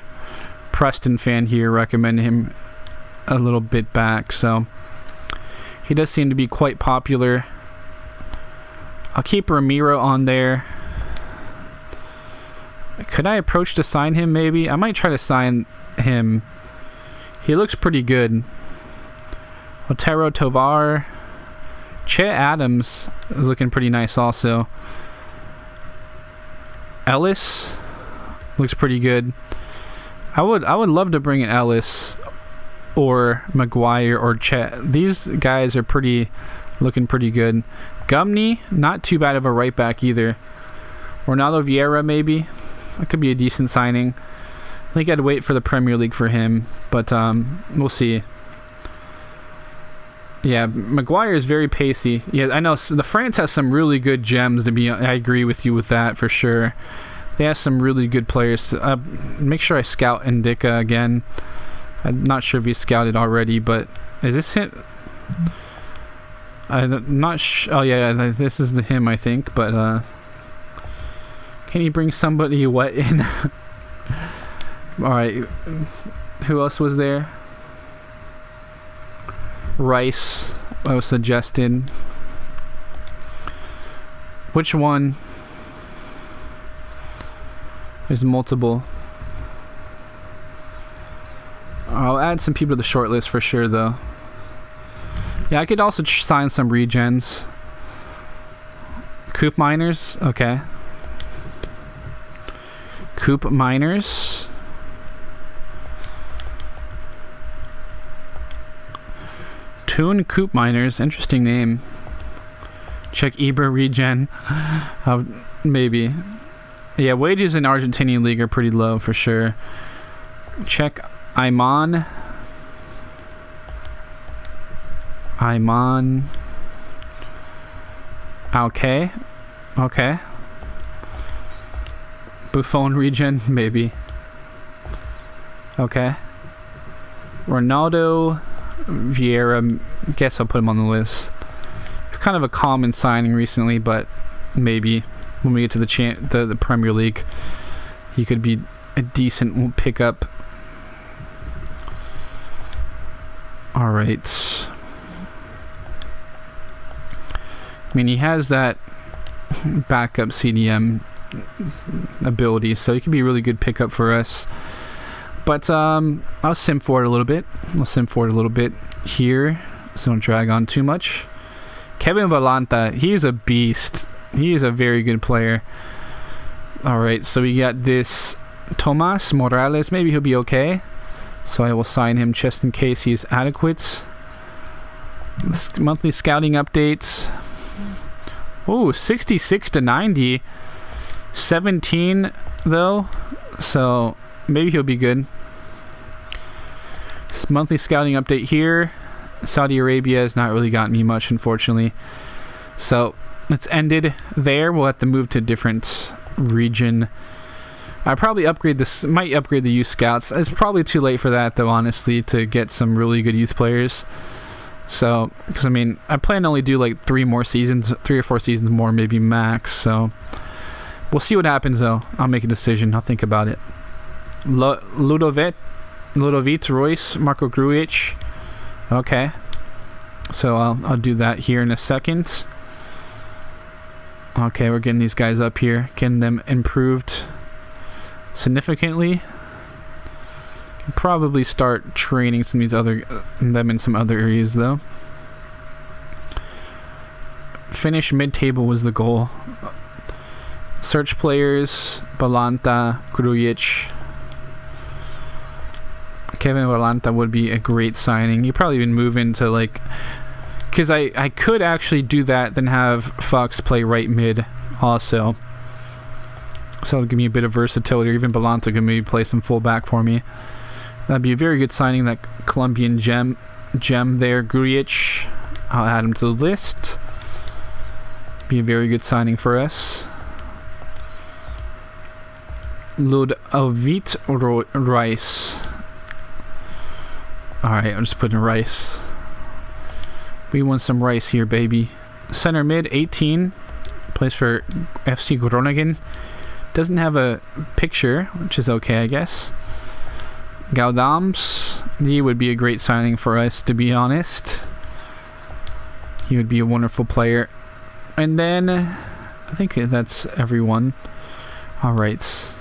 Preston fan here recommend him a little bit back, so He does seem to be quite popular. I'll keep Ramiro on there. Could I approach to sign him maybe? I might try to sign him. He looks pretty good. Otero Tovar. Che Adams is looking pretty nice also. Ellis looks pretty good. I would love to bring in Ellis or Maguire or Che. These guys are looking pretty good. Gumney, not too bad of a right back either. Ronaldo Vieira maybe. That could be a decent signing. I think I'd wait for the Premier League for him, but we'll see. Yeah, Maguire is very pacey. Yeah, I know the France has some really good gems to be. I agree with you with that for sure. They have some really good players. Make sure I scout Ndika again. I'm not sure if he's scouted already, but is this him? I'm not sure. Oh yeah, this is him I think, but can he bring somebody wet in? Alright, who else was there? Rice, I was suggested. Which one? There's multiple. I'll add some people to the short list for sure though. Yeah, I could also sign some regens. Coop Miners, okay. Coop Miners. Toon Coop Miners, interesting name. Check Ibra regen. Maybe. Yeah, wages in Argentinian league are pretty low for sure. Check Iman. Okay. Okay. Buffon regen, maybe. Okay. Ronaldo Vieira, guess I'll put him on the list. It's kind of a common signing recently, but maybe when we get to the Premier League, he could be a decent pickup. All right. I mean, he has that backup CDM ability, so he could be a really good pickup for us. But I'll sim forward a little bit. I'll sim forward a little bit here, so don't drag on too much. Kevin Balanta, he's a beast. He is a very good player. Alright, so we got this Tomas Morales. Maybe he'll be okay. So I will sign him just in case he's adequate. Monthly scouting updates. Oh, 66 to 90. 17 though. So maybe he'll be good. This monthly scouting update here. Saudi Arabia has not really gotten me much, unfortunately. So it's ended there. We'll have to move to a different region. I probably might upgrade the youth scouts. It's probably too late for that though, honestly, to get some really good youth players. So, because I mean, I plan to only do like 3 or 4 seasons more, maybe max. So we'll see what happens though. I'll make a decision. I'll think about it. Ludovic Royce, Marco Grujic. Okay. So I'll do that here in a second. Okay, we're getting these guys up here, getting them improved significantly. Can probably start training them in some other areas though. Finish mid-table was the goal. Search players: Balanta, Grujic. Kevin Balanta would be a great signing. You probably even move into like, because I could actually do that, then have Fox play right mid also. So it'll give me a bit of versatility. Or even Balanta can maybe play some full back for me. That'd be a very good signing. That Colombian gem there, Grujic. I'll add him to the list. Be a very good signing for us. Ludovic Rice. Alright, I'm just putting Rice. We want some Rice here, baby. Center mid, 18. Plays for FC Groningen. Doesn't have a picture, which is okay, I guess. Gaudams. He would be a great signing for us, to be honest. He would be a wonderful player. And then I think that's everyone. All right.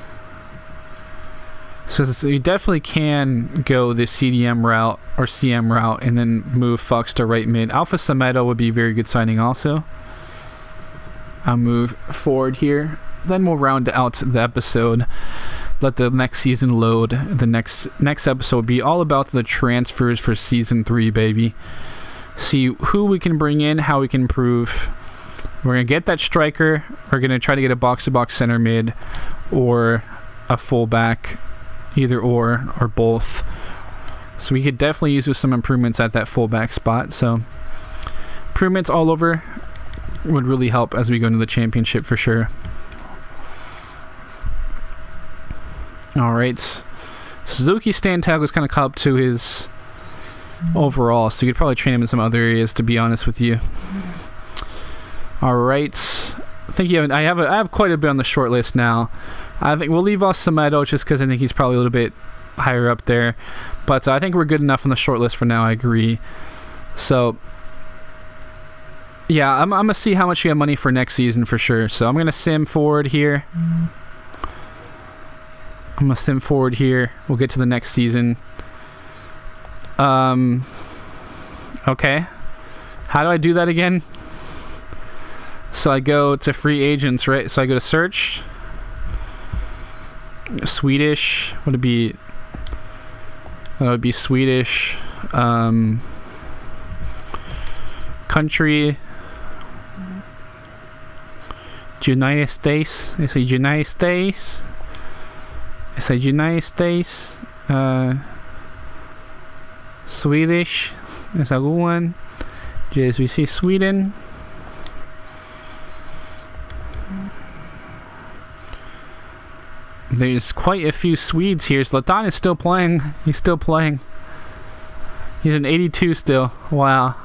So you definitely can go the CDM route or CM route and then move Fox to right mid. Alpha Semedo would be a very good signing also. I'll move forward here. Then we'll round out the episode. Let the next season load. The next episode will be all about the transfers for Season 3, baby. See who we can bring in, how we can improve. We're going to get that striker. We're going to try to get a box-to-box center mid or a fullback. Either or both. So we could definitely use some improvements at that fullback spot. So improvements all over would really help as we go into the championship for sure. Alright. Suzuki stand tag was kind of caught up to his overall, so you could probably train him in some other areas, to be honest with you. Alright. I have quite a bit on the short list now. I think we'll leave off Semedo just because I think he's probably a little bit higher up there. But I think we're good enough on the short list for now, I agree. So, yeah, I'm going to see how much we have money for next season for sure. So I'm going to sim forward here. We'll get to the next season. Okay. How do I do that again? So I go to free agents, right? So I go to search. Swedish. Would it be? That would be Swedish. Country. United States. I say United States. Swedish. That's a good one. Yes, we see Sweden. There's quite a few Swedes here. Zlatan is still playing. He's still playing. He's an 82 still. Wow.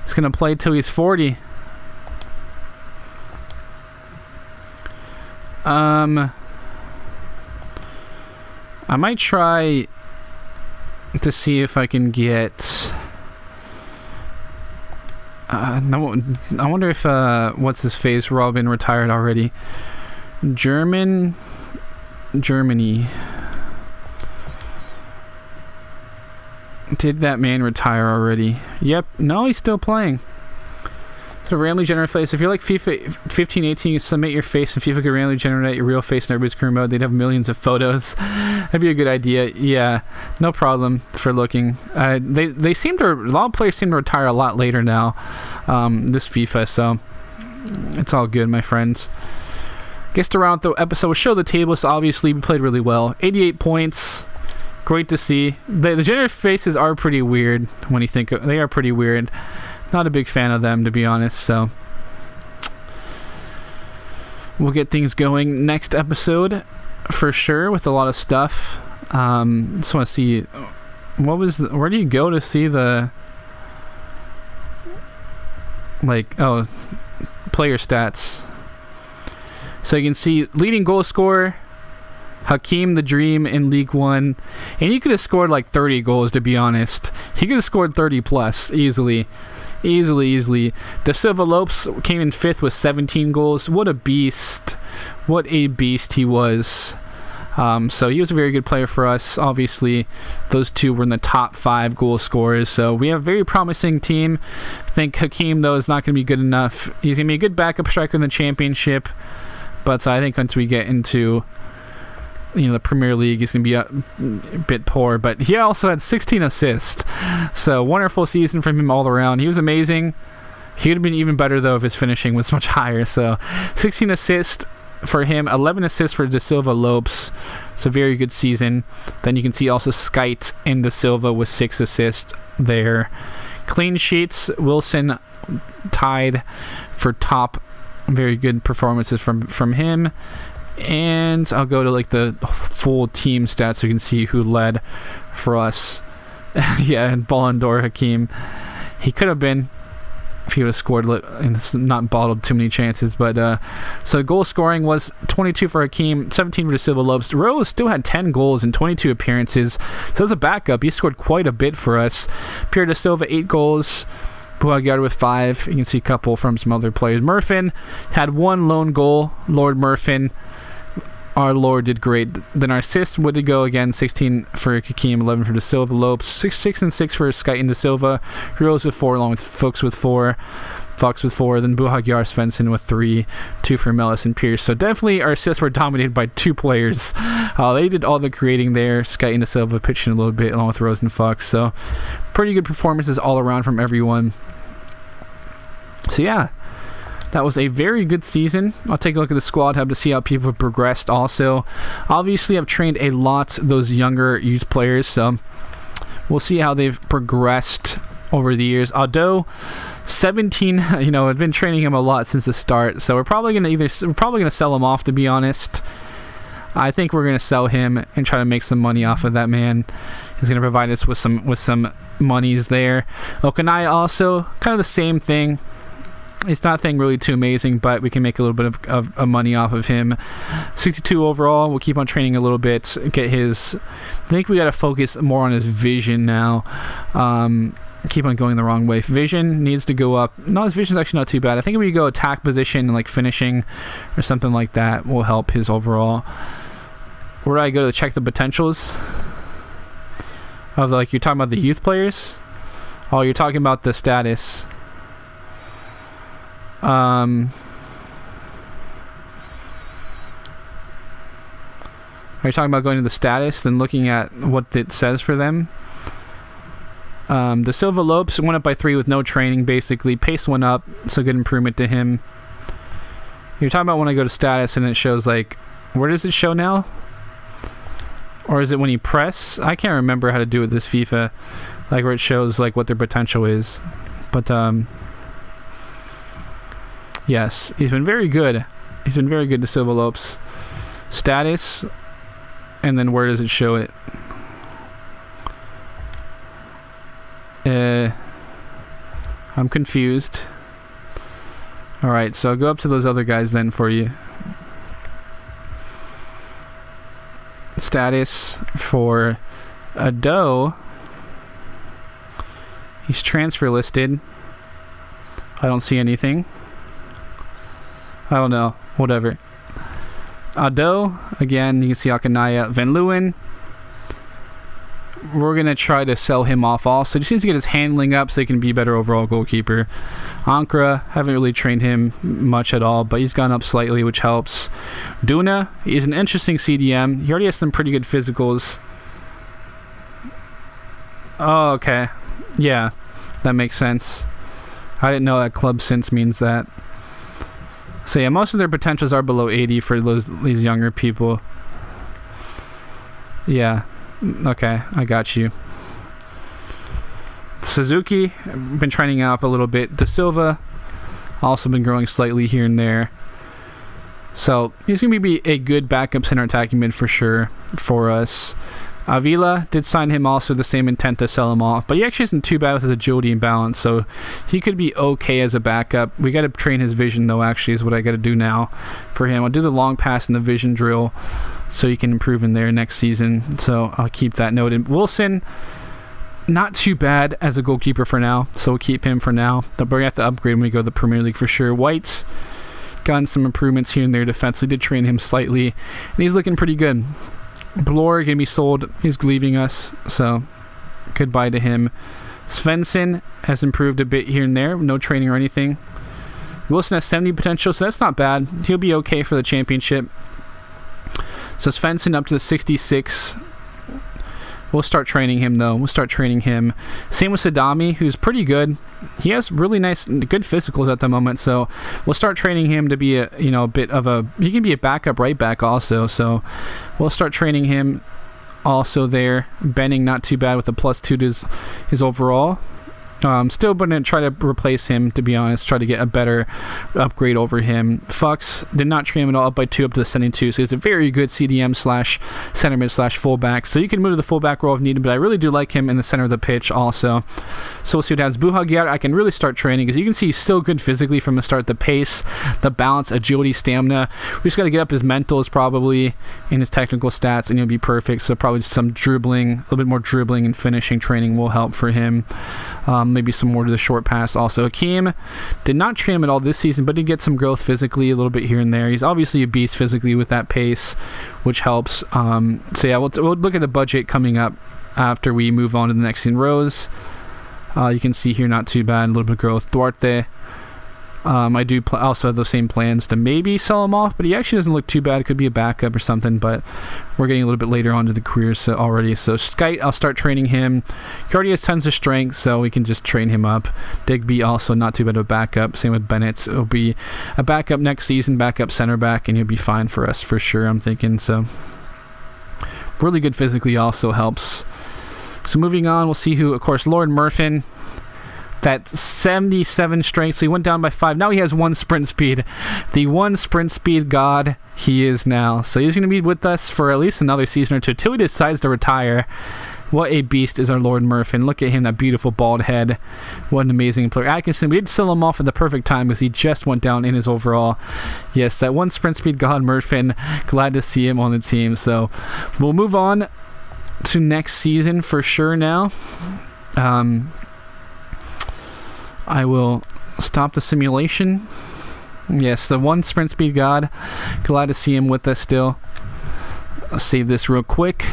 He's going to play till he's 40. I might try to see if I can get... no, I wonder if, what's his face, Robin retired already. Germany. Did that man retire already? Yep. No, he's still playing. So randomly generate face. If you're like FIFA 15, 18, you submit your face and FIFA could randomly generate your real face in everybody's career mode. They'd have millions of photos. That'd be a good idea. Yeah, no problem for looking. They seem to, a lot of players seem to retire a lot later now, this FIFA, so it's all good, my friends. Guess to round out the episode, we'll show the table. So obviously we played really well. 88 points. Great to see. The generated faces are pretty weird when you think they are pretty weird. Not a big fan of them, to be honest. So we'll get things going next episode for sure with a lot of stuff. Just want to see where do you go to see the player stats. So you can see leading goal scorer, Hakeem the Dream in League One. And he could have scored like 30 goals, to be honest. He could have scored 30 plus easily. De Silva Lopes came in 5th with 17 goals. What a beast. What a beast he was. So he was a very good player for us. Obviously, those two were in the top 5 goal scorers. So we have a very promising team. I think Hakeem, though, is not going to be good enough. He's going to be a good backup striker in the championship. But I think once we get into the Premier League, he's going to be a bit poor. But he also had 16 assists. So wonderful season from him all around. He was amazing. He would have been even better, though, if his finishing was much higher. So 16 assists for him, 11 assists for De Silva Lopes. It's a very good season. Then you can see also Skite and De Silva with 6 assists there. Clean sheets, Wilson tied for top. Very good performances from him. And I'll go to the full team stats so you can see who led for us. Yeah, and Ballon d'Or Hakeem. He could have been if he would have scored, and it's not bottled too many chances. But so goal scoring was 22 for Hakeem, 17 for De Silva Lopes. Rose still had 10 goals in 22 appearances. So as a backup, he scored quite a bit for us. Pierre De Silva 8 goals. Buhagiar with 5. You can see a couple from some other players. Murphin had 1 lone goal. Lord Murphin, our Lord, did great. Then our assists would go again, 16 for Kakeem, 11 for De Silva. Lopes, 6 and 6 for Skyton De Silva. Heroes with 4, along with Fuchs with 4. Fox with 4, then Buhagiar Svensson with 3, 2 for Mellis and Pierce. So definitely our assists were dominated by 2 players. They did all the creating there. Skyton De Silva pitching a little bit along with Rose and Fox. So pretty good performances all around from everyone. So yeah, that was a very good season. I'll take a look at the squad hub to see how people have progressed also. Obviously, I've trained a lot those younger youth players, so we'll see how they've progressed over the years. Ado, 17, I've been training him a lot since the start, so we're probably gonna sell him off, to be honest. I think we're gonna sell him and try to make some money off of that man. He's gonna provide us with some monies there. Okanai also kind of the same thing. It's nothing really too amazing, but we can make a little bit of money off of him. 62 overall. We'll keep on training a little bit. I think we got to focus more on his vision now. Keep on going the wrong way. Vision needs to go up. No, his vision's actually not too bad. I think if we go attack position and like finishing or something like that will help his overall. Where do I go to check the potentials? You're talking about the youth players? Oh, you're talking about the status. Are you talking about going to the status and looking at what it says for them? De Silva Lopes went up by 3 with no training, basically. Pace went up, so good improvement to him. You're talking about when I go to status and it shows, like, where does it show now? Or is it when you press? I can't remember how to do it this FIFA. Like, where it shows, like, what their potential is. But, yes, he's been very good. He's been very good to Silva Lopes. Status, and then where does it show it? I'm confused. Alright, so I'll go up to those other guys then for you. Status for Ado. He's transfer listed. I don't see anything. I don't know. Whatever. Ado, again, you can see Akanaya. Van Leeuwen. We're going to try to sell him off also. Just needs to get his handling up so he can be a better overall goalkeeper. Ankara, haven't really trained him much at all, but he's gone up slightly, which helps. Duna is an interesting CDM. He already has some pretty good physicals. Oh, okay. Yeah, that makes sense. I didn't know that club since means that. So yeah, most of their potentials are below 80 for these younger people. Yeah. Okay, I got you. Suzuki, been training up a little bit. De Silva, also been growing slightly here and there. So he's going to be a good backup center attacking mid for sure for us. Avila did sign him also the same intent to sell him off, but he actually isn't too bad with his agility and balance, so he could be okay as a backup. We got to train his vision though, actually, is what I got to do now for him. I'll do the long pass and the vision drill so he can improve in there next season, so I'll keep that noted. Wilson, not too bad as a goalkeeper for now, so we'll keep him for now. But we're going to have to upgrade when we go to the Premier League for sure. White's gotten some improvements here and there defensively. Did train him slightly, and he's looking pretty good. Blore going to be sold. He's leaving us, so goodbye to him. Svensson has improved a bit here and there. No training or anything. Wilson has 70 potential, so that's not bad. He'll be okay for the championship. So Svensson up to the 66. We'll start training him, though. We'll start training him. Same with Sadami, who's pretty good. He has really nice, good physicals at the moment, so we'll start training him to be a bit of a... He can be a backup right back also, so we'll start training him also there. Benning, not too bad with a +2 to his overall. Still going to try to replace him, to be honest. Try to get a better upgrade over him. Fox did not train him at all, up by 2 up to the 72. So he's a very good CDM / center mid / fullback. So you can move to the fullback role if needed, but I really do like him in the center of the pitch also. So we'll see what happens. Buhagiar, I can really start training because you can see he's still good physically from the start. The pace, the balance, agility, stamina. We just got to get up his mentals probably and his technical stats, and he'll be perfect. So probably some dribbling, a little bit more dribbling and finishing training will help for him. maybe some more to the short pass also. Hakeem, did not train him at all this season, but did get some growth physically a little bit here and there. He's obviously a beast physically with that pace, which helps. So yeah, we'll look at the budget coming up after we move on to the next in rows. You can see here, not too bad, a little bit of growth. Duarte, I do also have those same plans to maybe sell him off, but he actually doesn't look too bad. It could be a backup or something, but we're getting a little bit later on to the career already. So Skite, I'll start training him. He already has tons of strength, so we can just train him up. Digby, also not too bad of a backup. Same with Bennett. It'll be a backup next season, backup center back, and he'll be fine for us for sure, I'm thinking. So really good physically also helps. So moving on, we'll see who, of course, Lord Murphin. That 77 strength, so he went down by 5. Now he has 1 sprint speed. The 1 sprint speed god he is now. So he's going to be with us for at least another season or two till he decides to retire. What a beast is our Lord Murphin. Look at him, that beautiful bald head. What an amazing player. Atkinson, we did sell him off at the perfect time because he just went down in his overall. Yes, that 1 sprint speed god Murphin. Glad to see him on the team. So we'll move on to next season for sure now. I will stop the simulation. Yes, the 1 sprint speed god. Glad to see him with us still. I'll save this real quick.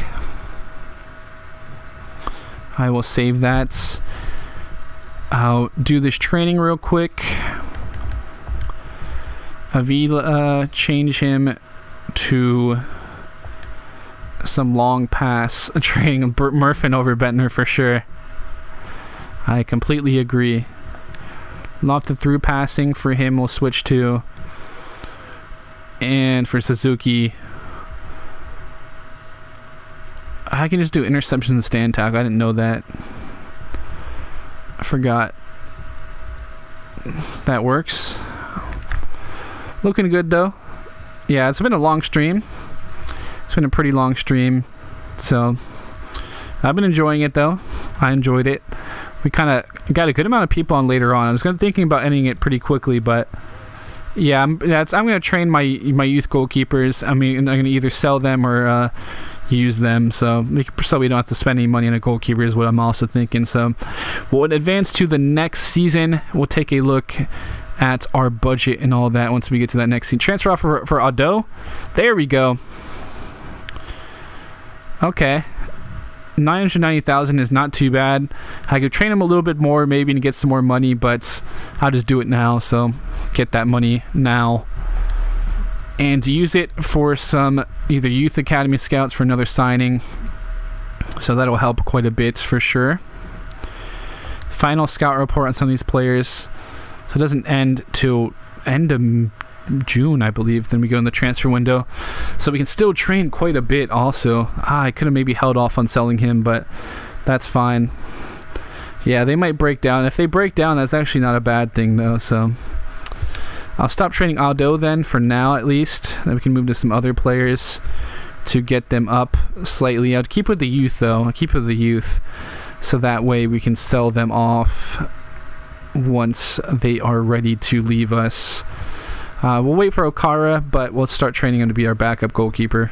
I will save that. I'll do this training real quick. Avila, change him to some long pass training of Murphin over Bentner for sure. I completely agree. Not the through passing for him we'll switch to. And for Suzuki, I can just do interception and stand tackle. I didn't know that. I forgot. That works. Looking good though. Yeah, it's been a long stream. It's been a pretty long stream. So I've been enjoying it though. I enjoyed it. We kind of got a good amount of people on later on. I was thinking about ending it pretty quickly, but yeah, I'm going to train my youth goalkeepers. I mean, I'm going to either sell them or use them, so we don't have to spend any money on a goalkeeper is what I'm also thinking. So we'll advance to the next season. We'll take a look at our budget and all that once we get to that next season. Transfer offer for Ado. There we go. Okay. 990,000 is not too bad. I could train him a little bit more maybe and get some more money, but I'll just do it now. So get that money now and use it for some either youth academy scouts for another signing. So that'll help quite a bit for sure. Final scout report on some of these players. So it doesn't end till end of June, I believe. Then we go in the transfer window, so we can still train quite a bit also. I could have maybe held off on selling him, but that's fine. Yeah, they might break down. If they break down, that's actually not a bad thing though. So I'll stop training Aldo then for now at least. Then we can move to some other players to get them up slightly. I'd keep with the youth though. I'll keep with the youth so that way we can sell them off once they are ready to leave us. We'll wait for Okara, but we'll start training him to be our backup goalkeeper.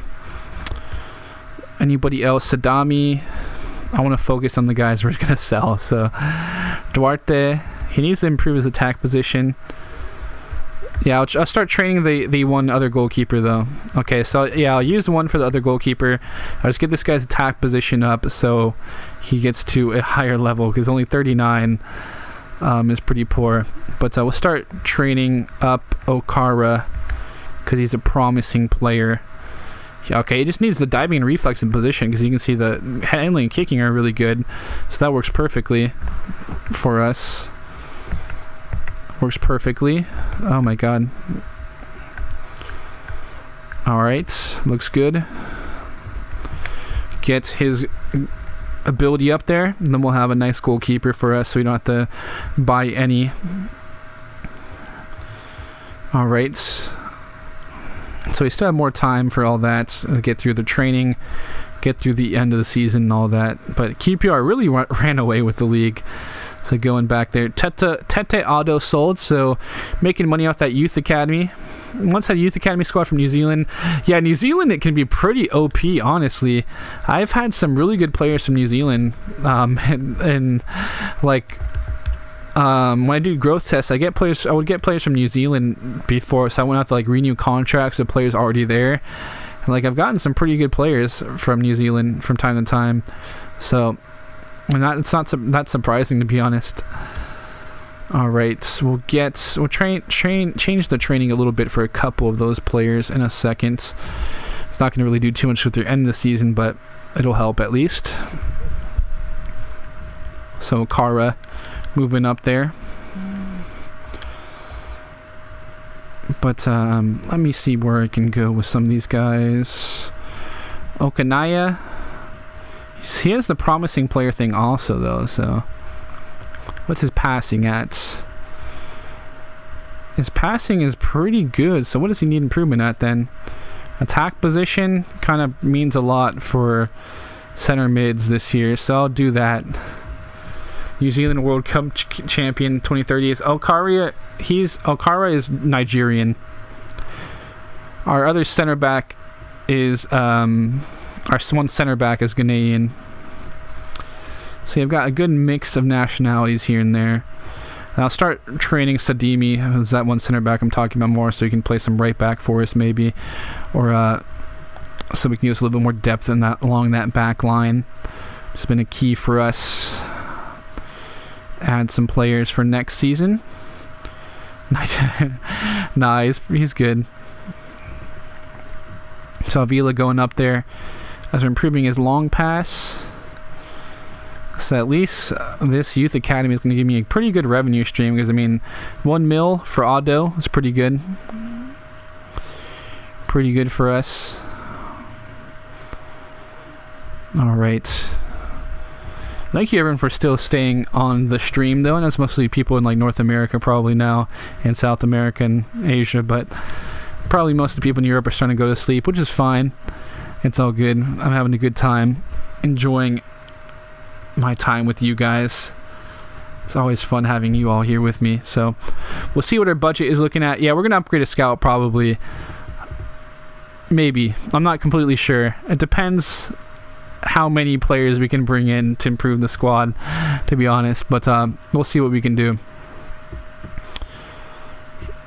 Anybody else? Sadami. I want to focus on the guys we're going to sell. So Duarte, he needs to improve his attack position. Yeah, I'll start training the one other goalkeeper though. Okay, so yeah, I'll use one for the other goalkeeper. I'll just get this guy's attack position up so he gets to a higher level, because only 39 is pretty poor. But we'll start training up Okara because he's a promising player. Okay, he just needs the diving and reflex in position, because you can see the handling and kicking are really good. So that works perfectly for us. Works perfectly. Oh my god. Alright, looks good. Get his ability up there, and then we'll have a nice goalkeeper for us so we don't have to buy any. Alright. So we still have more time for all that. Get through the training, get through the end of the season and all that. But QPR really ran away with the league. So going back there. Tete Auto sold, so making money off that youth academy. Once had a youth academy squad from New Zealand. Yeah, New Zealand, it can be pretty OP, honestly. I've had some really good players from New Zealand, and like when I do growth tests, I get players. I would get players from New Zealand before, so I wouldn't have to like renew contracts with players already there. And like I've gotten some pretty good players from New Zealand from time to time, so it's not that surprising, to be honest. All right, we'll change the training a little bit for a couple of those players in a second. It's not going to really do too much with their end of the season, but it'll help at least. So Kara moving up there. But let me see where I can go with some of these guys. Okanaya. He has the promising player thing also, though, so... What's his passing at? His passing is pretty good, so what does he need improvement at then? Attack position kind of means a lot for center mids this year, so I'll do that. New Zealand World Cup champion 2030 is Okara. Okara is Nigerian. Our other center back is our one center back is Ghanaian. So you've got a good mix of nationalities here and there. And I'll start training Sadimi, who's that one center back I'm talking about more, so he can play some right back for us maybe, or so we can use a little bit more depth in that along that back line. It's been a key for us. Add some players for next season. Nah, he's good. So Avila going up there as we're improving his long pass. So at least this youth academy is going to give me a pretty good revenue stream, because I mean, 1 mil for Auto is pretty good. Pretty good for us. All right. Thank you everyone for still staying on the stream though, and that's mostly people in like North America probably now, and South America and Asia, but probably most of the people in Europe are starting to go to sleep, which is fine. It's all good. I'm having a good time enjoying my time with you guys. It's always fun having you all here with me. So we'll see what our budget is looking at. Yeah, we're gonna upgrade a scout probably. Maybe. I'm not completely sure. It depends how many players we can bring in to improve the squad, to be honest, but we'll see what we can do.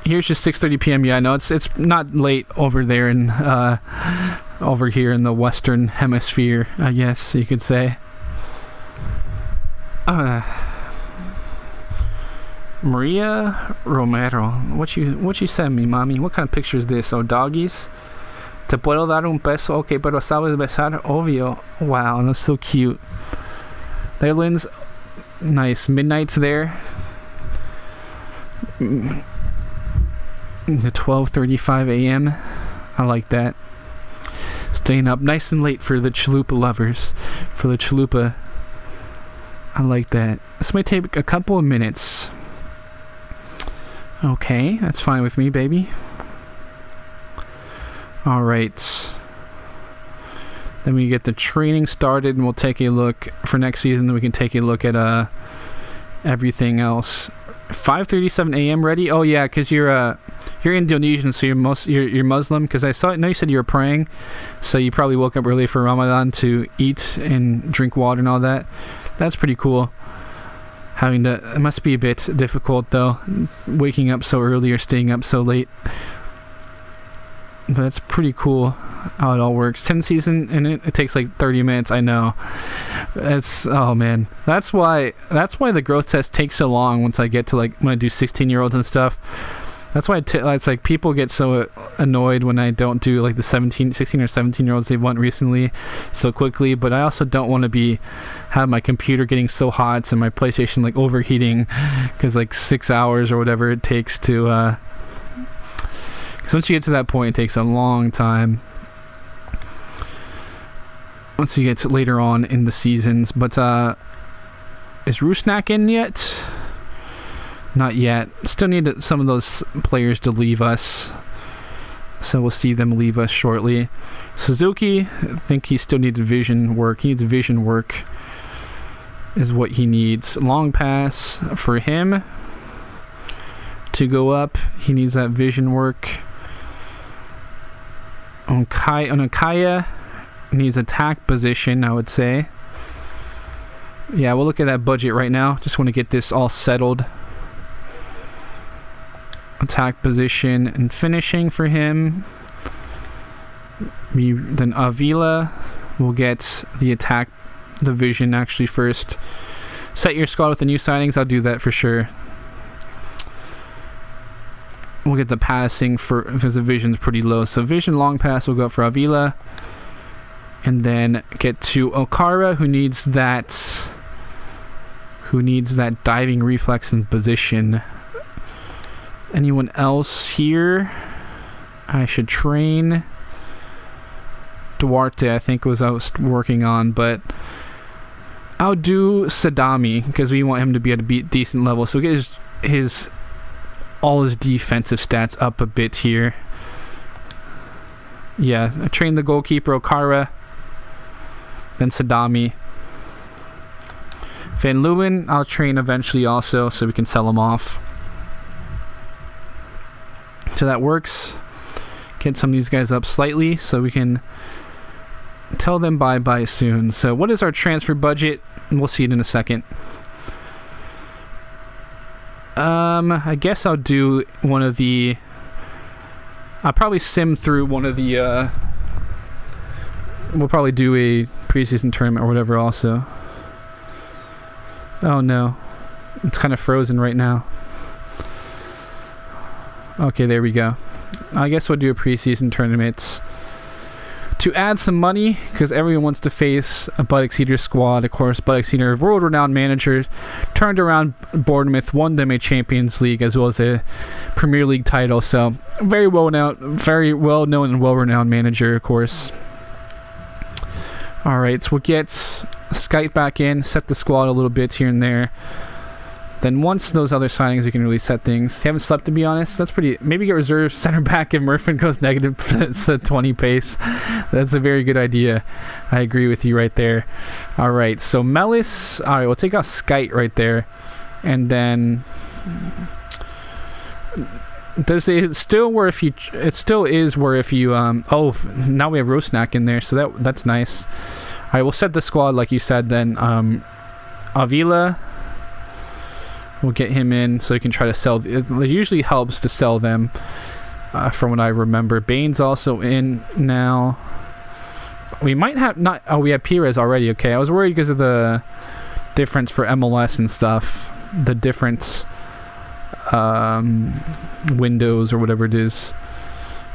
Here's just 6:30 p.m. Yeah, I know it's not late over there in over here in the Western Hemisphere, I guess you could say. Maria Romero, what you send me, mommy? What kind of picture is this? Oh, doggies. Te puedo dar un peso, okay, pero sabes besar, obvio. Wow, that's so cute. Netherlands, nice. Midnight's there. The 12:35 a.m. I like that. Staying up nice and late for the chalupa lovers. For the chalupa. I like that. This might take a couple of minutes. Okay, that's fine with me, baby. Alright. Then we get the training started, and we'll take a look for next season. Then we can take a look at everything else. 5:37 a.m. ready? Oh yeah, because you're Indonesian, so you're Muslim. Because I know you said you were praying, so you probably woke up early for Ramadan to eat and drink water and all that. That's pretty cool. It must be a bit difficult though, waking up so early or staying up so late. But it's pretty cool how it all works. 10 season, and it takes like 30 minutes. I know. Oh man, that's why the growth test takes so long. Once I get to like when I do 16-year-olds and stuff, that's why it's like people get so annoyed when I don't do like the 16 or 17-year-olds they want recently so quickly. But I also don't want to have my computer getting so hot and my PlayStation like overheating, because like 6 hours or whatever it takes to. Because once you get to that point, it takes a long time. Once you get to later on in the seasons. But is Rusnak in yet? Not yet. Still need some of those players to leave us. So we'll see them leave us shortly. Suzuki, I think he still needs vision work. He needs vision work is what he needs. Long pass for him to go up. He needs that vision work. Onakaya needs attack position, I would say. Yeah, we'll look at that budget right now. Just want to get this all settled. attack position and finishing for him. Then Avila will get the attack division actually first. Set your squad with the new signings. I'll do that for sure. We'll get the passing for because the vision's pretty low. So vision long pass will go for Avila. And then get to Okara, who needs that diving reflex and position. Anyone else here I should train? Duarte, I think, was I was working on, but I'll do Sadami because we want him to be at a decent level. So get all his defensive stats up a bit here. Yeah, I trained the goalkeeper Okara, then Sadami. Van Leeuwen, I'll train eventually also, so we can sell him off. So that works. Get some of these guys up slightly so we can tell them bye-bye soon. So what is our transfer budget? We'll see it in a second. I guess I'll do one of the... I'll probably sim through one of the... we'll probably do a preseason tournament or whatever also. Oh no. It's kind of frozen right now. Okay, there we go. I guess we'll do a preseason tournament to add some money because everyone wants to face a Bud Exceeder squad. Of course, Bud Exceeder, world-renowned manager, turned around Bournemouth, won them a Champions League as well as a Premier League title. So very well known and well-renowned manager, of course. All right, so we'll get Skype back in, set the squad a little bit here and there. Then once those other signings, we can really set things. Haven't slept, to be honest. That's pretty... Maybe get reserve center back if Murphin goes negative. It's a 20 pace. That's a very good idea. I agree with you right there. All right, so Mellis... All right, we'll take out Skype right there. And then... Does it still where if you... It still is where if you... Oh, now we have Rosnak in there, so that's nice. All right, we'll set the squad like you said then. Avila... We'll get him in so he can try to sell. It usually helps to sell them, from what I remember. Bain's also in now. We might have not... Oh, we have Perez already. Okay, I was worried because of the difference for MLS and stuff. The different windows or whatever it is.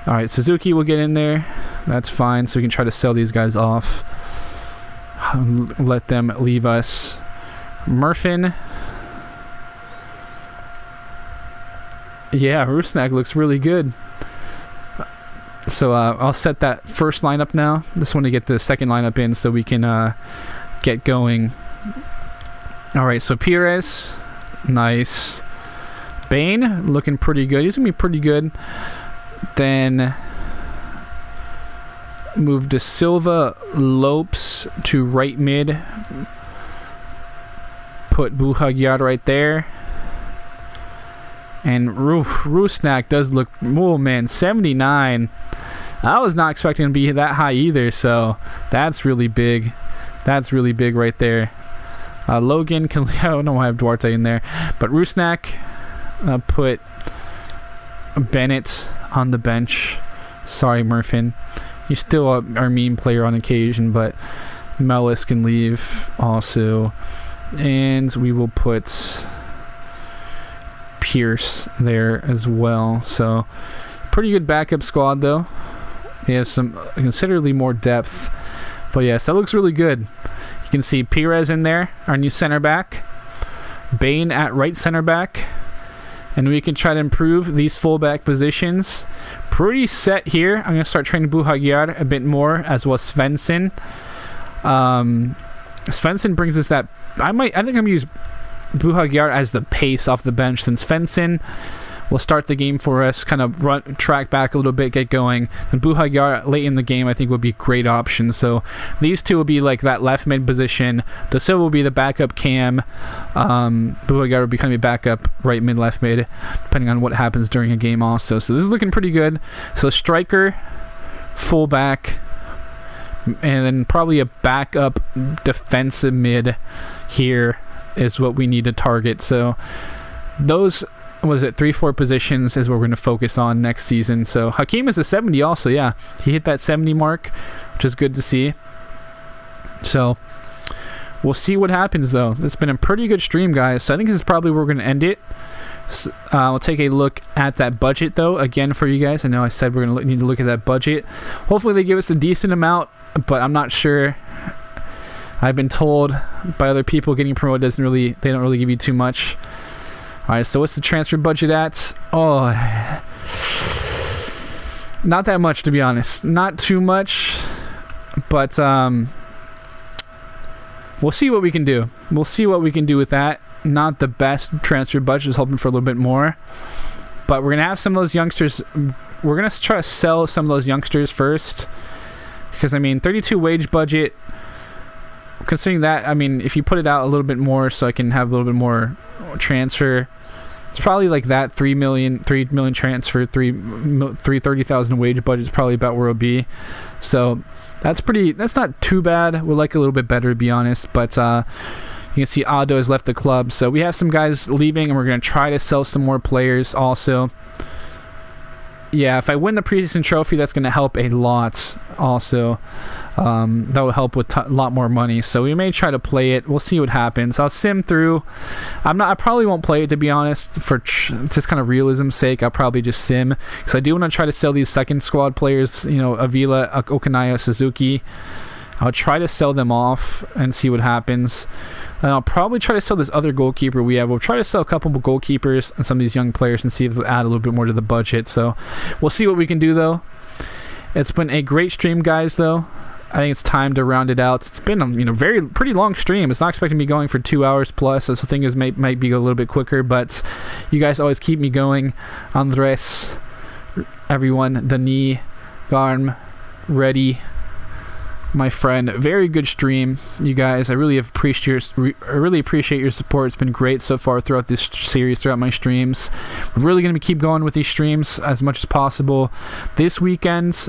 All right, Suzuki will get in there. That's fine. So we can try to sell these guys off. Let them leave us. Murphin... Yeah, Rusnak looks really good. So I'll set that first lineup now. Just want to get the second lineup in so we can get going. Alright, so Perez. Nice. Bain, looking pretty good. He's going to be pretty good. Then move De Silva Lopes to right mid. Put Buhagyar right there. And Rusnak does look... Oh, man, 79. I was not expecting him to be that high either, so that's really big. That's really big right there. Logan can... I don't know why I have Duarte in there. But Rusnak put Bennett on the bench. Sorry, Murphin. You're still our meme player on occasion, but Mellis can leave also. And we will put... Pierce there as well. So pretty good backup squad though. He has some considerably more depth, but yes, that looks really good. You can see Perez in there, our new center back, Bain at right center back, and we can try to improve these fullback positions. Pretty set here. I'm gonna start training Buhagyar a bit more, as well as Svensson. Svensson brings us that... I think I'm gonna use Buhagyar as the pace off the bench, since Svensson will start the game for us, kind of track back a little bit, get going. And Buhagyar late in the game I think would be a great option. So these two will be like that left mid position. De Silva will be the backup cam. Buhagyar will become a backup right mid, left mid, depending on what happens during a game also. So this is looking pretty good. So striker, fullback, and then probably a backup defensive mid here is what we need to target. So those was it 3-4 positions is what we're going to focus on next season. So Hakeem is a 70 also. Yeah, he hit that 70 mark, which is good to see. So we'll see what happens, though. It's been a pretty good stream, guys. So I think this is probably where we're going to end it. We'll take a look at that budget, though, again for you guys. I know I said we're going to need to look at that budget. Hopefully they give us a decent amount, but I'm not sure. I've been told by other people getting promoted they don't really give you too much. All right, so what's the transfer budget at? Oh, not that much, to be honest. Not too much, but we'll see what we can do. We'll see what we can do with that. Not the best transfer budget. Just hoping for a little bit more. But we're going to have some of those youngsters. We're going to try to sell some of those youngsters first. Because, I mean, 32 wage budget. Considering that, I mean, if you put it out a little bit more so I can have a little bit more transfer, it's probably like that 3 million transfer, 30,000 wage budget is probably about where it'll be. So that's not too bad. We'd like a little bit better, to be honest. But you can see Ado has left the club. So we have some guys leaving, and we're going to try to sell some more players also. Yeah, if I win the preseason trophy, that's going to help a lot also. That will help with a lot more money. So we may try to play it. We'll see what happens. I'll sim through. I probably won't play it, to be honest, for just kind of realism's sake. I'll probably just sim. Because I do want to try to sell these second squad players, you know, Avila, Okanaya, Suzuki. I'll try to sell them off and see what happens. And I'll probably try to sell this other goalkeeper we have. We'll try to sell a couple of goalkeepers and some of these young players and see if they'll add a little bit more to the budget. So we'll see what we can do, though. It's been a great stream, guys, though. I think it's time to round it out. It's been a pretty long stream. It's not expecting me going for 2 hours plus. So the thing is, might be a little bit quicker, but you guys always keep me going. Andres, everyone, Dani, Garm, Ready, my friend, very good stream, you guys. I really appreciate your support. It's been great so far throughout this series, throughout my streams. We're really going to keep going with these streams as much as possible. This weekend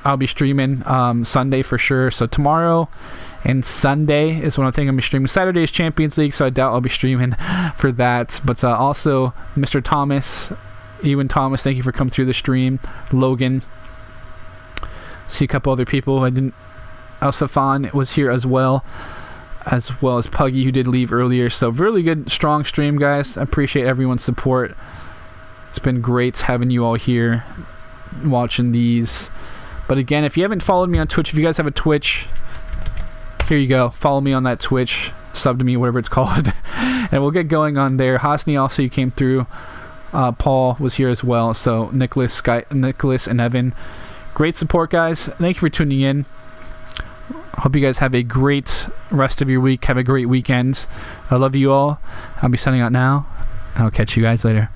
I'll be streaming Sunday for sure. So tomorrow and Sunday is when I think I'm going to be streaming. Saturday is Champions League, so I doubt I'll be streaming for that. But also Mr. Thomas, Ewan Thomas, thank you for coming through the stream. Logan, see a couple other people. Al-Safan was here as well as Puggy, who did leave earlier. So really good, strong stream, guys. I appreciate everyone's support. It's been great having you all here watching these. But again, if you haven't followed me on Twitch, if you guys have a Twitch, here you go. Follow me on that Twitch. Sub to me, whatever it's called. And we'll get going on there. Hosni also, you came through. Paul was here as well. So Nicholas and Evan. Great support, guys. Thank you for tuning in. Hope you guys have a great rest of your week. Have a great weekend. I love you all. I'll be signing out now. I'll catch you guys later.